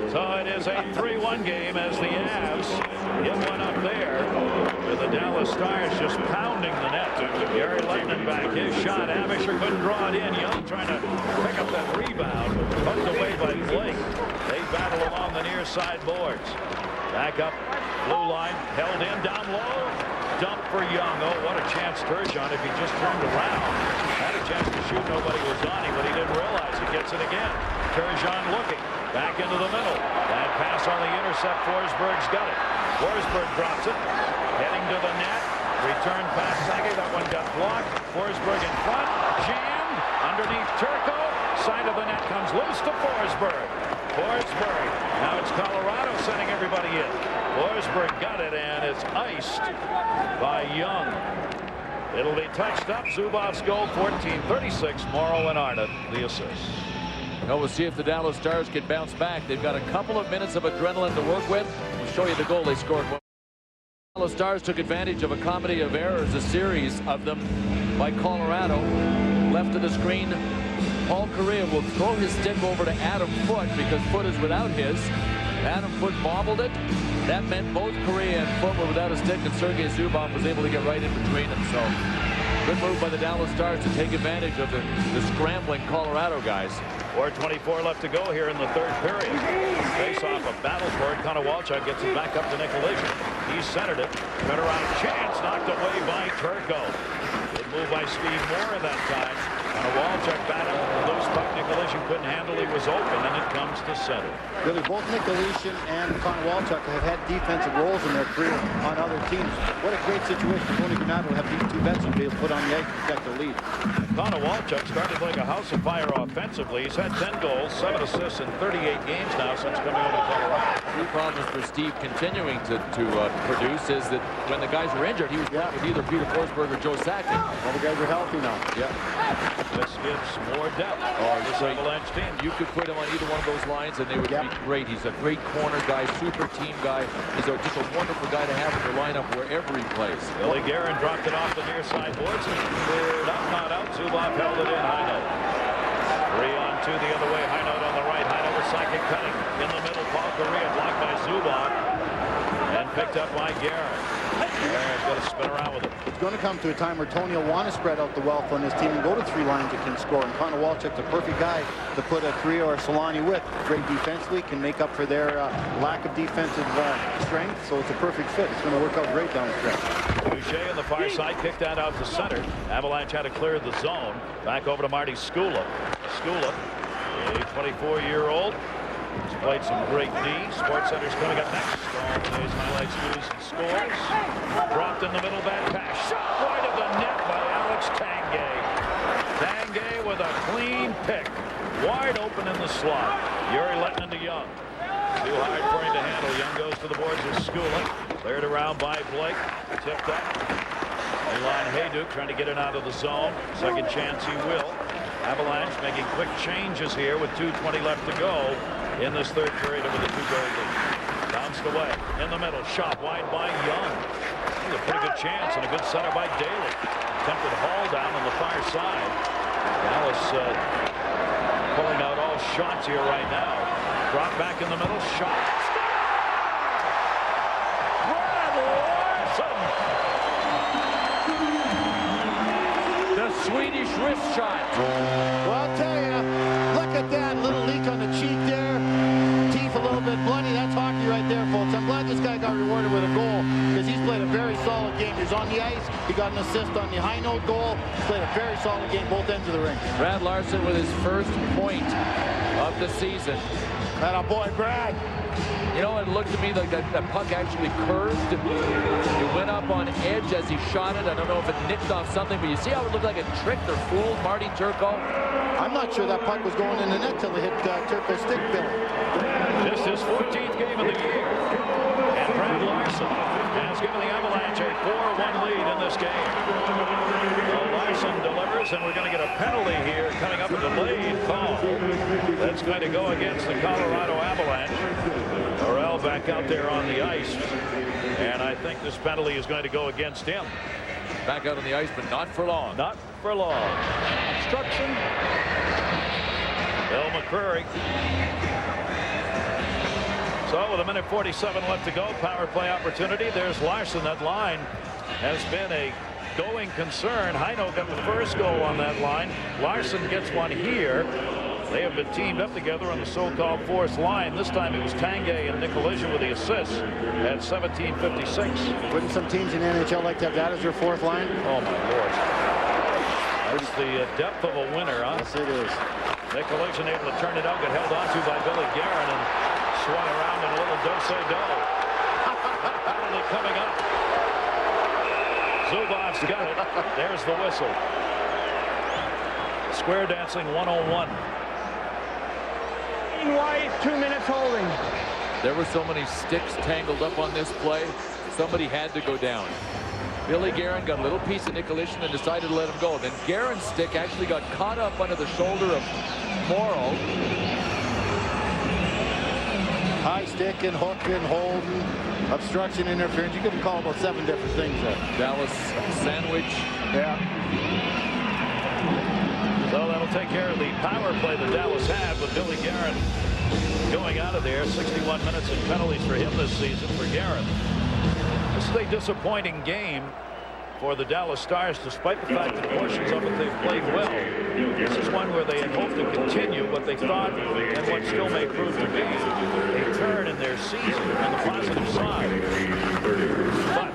So it is a 3-1 game as the Avs get one up there with the Dallas Stars just pounding the net. Gary Lettman back, his shot. Abisher couldn't draw it in. Young trying to pick up that rebound. Poked away by Blake. They battle along the near side boards. Back up, blue line, held in, down low. Dump for Young. Oh, what a chance Turgeon if he just turned around. Had a chance to shoot. Nobody was on him, but he didn't realize he gets it again. Turgeon looking. Back into the middle. That pass on the intercept. Forsberg's got it. Forsberg drops it. Heading to the net. Return pass Sakic. That one got blocked. Forsberg in front. Jammed. Underneath Turco. Side of the net comes loose to Forsberg. Forsberg. Now it's Colorado sending everybody in. Forsberg got it, and it's iced by Young. It'll be touched up. Zubov's goal, 14:36. Morrow and Arnott, the assist. Well, we'll see if the Dallas Stars can bounce back. They've got a couple of minutes of adrenaline to work with. We'll show you the goal they scored. The Dallas Stars took advantage of a comedy of errors, a series of them by Colorado. Left of the screen, Paul Correa will throw his stick over to Adam Foote because Foote is without his. Adam Foote bobbled it. That meant both Correa and Foote were without a stick, and Sergei Zubov was able to get right in between them. So good move by the Dallas Stars to take advantage of the scrambling Colorado guys. 4:24 left to go here in the 3rd period. Face off a battle for it. Konowalchuk gets it back up to Nikolic. He centered it. Cut around chance. Knocked away by Turco. Good move by Steve Moore that time. Konowalchuk battled. Loose puck. Nikolic couldn't handle. He was open, and it comes to center. Really, both Nikolic and Konowalchuk have had defensive roles in their career on other teams. What a great situation for Tony Granato to have these 2 veterans be able to put on the ice to protect their lead. Konowalchuk started like a house of fire offensively. He's had 10 goals, 7 assists in 38 games now since coming over to Colorado. The problems for Steve continuing to produce is that when the guys were injured, he was playing with either Peter Forsberg or Joe Sakic. All the guys are healthy now. Yeah. This gives more depth. This Avalanche team. You could put him on either one of those lines, and they would be great. He's a great corner guy, super team guy. He's just a wonderful guy to have in your lineup wherever he plays. Billy Guerin dropped it off the near side boards and cleared up, not out. Zubov held it in. Heinold. 3-on-2 the other way. Heinold on the right. Heinold with Sakic cutting in the middle. Paul Correa blocked by Zubov. And picked up by Guerin. Guerin's going to spin around with it. It's going to come to a time where Tony will want to spread out the wealth on his team and go to 3 lines that can score. And Connor Walchuk's a perfect guy to put a Kariya or Solani with. Great defensively, can make up for their lack of defensive strength. So it's a perfect fit. It's going to work out great down the stretch. Boucher on the far side kicked that out to center. Avalanche had to clear the zone. Back over to Marty Skula. Skula, a 24-year-old. He's played some great D. SportsCenter's coming up next. All today's highlights, news, and scores. Dropped in the middle, bad pass. Shot wide of the net by Alex Tanguay. Tanguay with a clean pick. Wide open in the slot. Yuri letting into Young. Too hard for him to handle. Young goes to the boards with Skula. Cleared around by Blake. Tipped up. Milan Hayduk trying to get it out of the zone. Second chance he will. Avalanche making quick changes here with 2:20 left to go in this third period with a 2-goal lead. Bounced away in the middle. Shot wide by Young. A pretty good chance and a good setup by Daly. Attempted haul down on the far side. Dallas pulling out all shots here right now. Drop back in the middle. Shot. Brad Larson. The Swedish wrist shot. Well, I'll tell you, look at that little leak on the cheek there. Teeth a little bit bloody. That's hockey right there, folks. I'm glad this guy got rewarded with a goal because he's played a very solid game. He was on the ice. He got an assist on the high note goal. He's played a very solid game both ends of the ring. Brad Larson with his first point of the season. And a boy, Brad. You know, it looked to me like that puck actually curved. It went up on edge as he shot it. I don't know if it nicked off something, but you see how it looked like it tricked or fooled Marty Turco? I'm not sure that puck was going in the net till it hit Turco's stick, Billy. Just his 14th game of the year. And Brad Larson has given the Avalanche a 4-1 lead in this game. Well, Larson delivers, and we're going to get a penalty here coming up with a delayed call. That's going to go against the Colorado Avalanche. Morrell back out there on the ice. And I think this penalty is going to go against him. Back out on the ice, but not for long. Not for long. Obstruction. Bill McCreary. So with 1:47 left to go, power play opportunity. There's Larson. That line has been a going concern. Heino got the first goal on that line. Larson gets one here. They have been teamed up together on the so-called fourth line. This time it was Tanguay and Nicolisha with the assists at 17:56. Wouldn't some teams in the NHL like to have that as their fourth line? Oh, my Lord. That's the depth of a winner, huh? Yes, it is. Nicolisha able to turn it out, got held onto by Billy Guerin and swung around in a little do-say-do. Penalty coming up. Zubov's got it. There's the whistle. Square dancing 101. White, 2 minutes holding. There were so many sticks tangled up on this play. Somebody had to go down. Billy Guerin got a little piece of Nicolisha and decided to let him go. Then Guerin's stick actually got caught up under the shoulder of Morrow. High stick and hook and holding, obstruction, interference. You could call about 7 different things there. Dallas sandwich. Yeah. So that'll take care of the power play that Dallas had with Billy Guerin going out of there. 61 minutes and penalties for him this season for Guerin. This is a disappointing game for the Dallas Stars, despite the fact that portions of it they've played well. This is one where they had hoped to continue what they thought and what still may prove to be a turn in their season on the positive side. But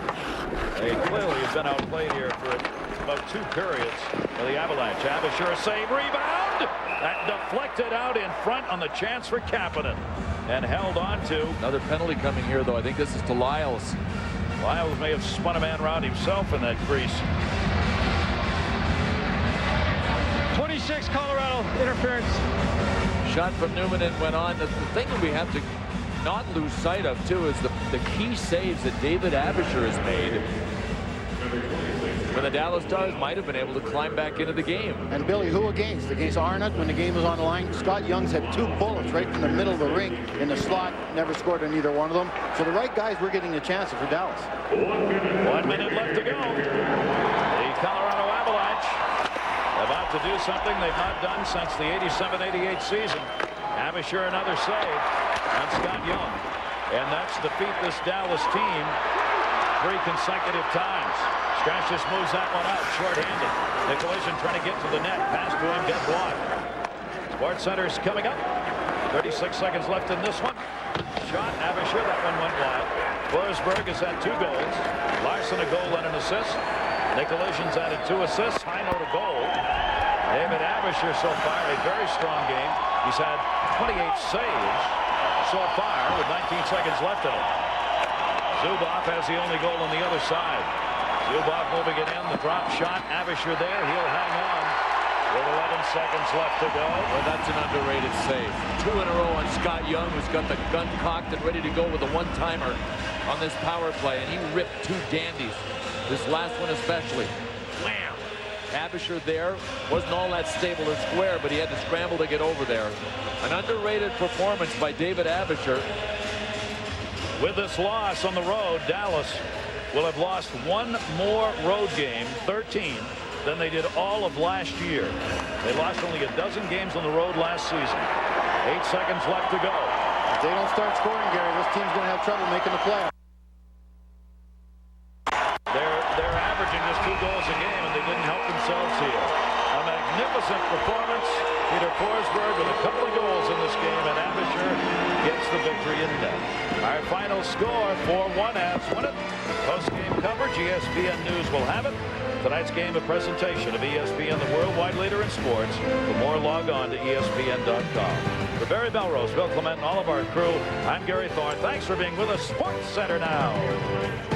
they clearly have been outplayed here for about 2 periods for the Avalanche. Abishur a save, rebound, that deflected out in front on the chance for Kapanen and held on to. Another penalty coming here, though. I think this is to Lyles. Lyles may have spun a man around himself in that crease. 26 Colorado interference. Shot from Newman and went on. The thing that we have to not lose sight of, too, is the key saves that David Abishur has made. When the Dallas Stars might have been able to climb back into the game. And Billy, who against? Against Arnott when the game was on the line. Scott Young's had 2 bullets right in the middle of the rink in the slot. Never scored on either one of them. So the right guys were getting the chances for Dallas. 1 minute left to go. The Colorado Avalanche about to do something they've not done since the 87-88 season. Abishur another save on Scott Young. And that's defeat this Dallas team 3 consecutive times. Strashes moves that one out short-handed. The collision trying to get to the net. Pass to him, get blocked. Sports Center's coming up. 36 seconds left in this one. Shot, Abisher, that one went wide. Forsberg has had 2 goals. Larson a goal and an assist. Nicolation's added 2 assists. High note a goal. David Abisher so far a very strong game. He's had 28 saves so far with 19 seconds left in it. Zubov has the only goal on the other side. Zubov moving it in. The drop shot. Abisher there. He'll hang on with 11 seconds left to go. Well, that's an underrated save. 2 in a row on Scott Young, who's got the gun cocked and ready to go with a one-timer on this power play. And he ripped 2 dandies. This last one especially. Wham! Abisher there wasn't all that stable or square, but he had to scramble to get over there. An underrated performance by David Abisher. With this loss on the road, Dallas will have lost 1 more road game, 13, than they did all of last year. They lost only a dozen games on the road last season. 8 seconds left to go. If they don't start scoring, Gary, this team's going to have trouble making the playoffs. They're averaging just 2 goals a game, and they didn't help themselves here. A magnificent performance. Peter Forsberg with a couple of goals in this game, and Abisher gets the victory in net. Our final score, 4-1, Avs win it. Post-game coverage, ESPN News will have it. Tonight's game, a presentation of ESPN, the worldwide leader in sports. For more, log on to ESPN.com. For Barry Melrose, Bill Clement, and all of our crew, I'm Gary Thorne. Thanks for being with us. Sports Center now.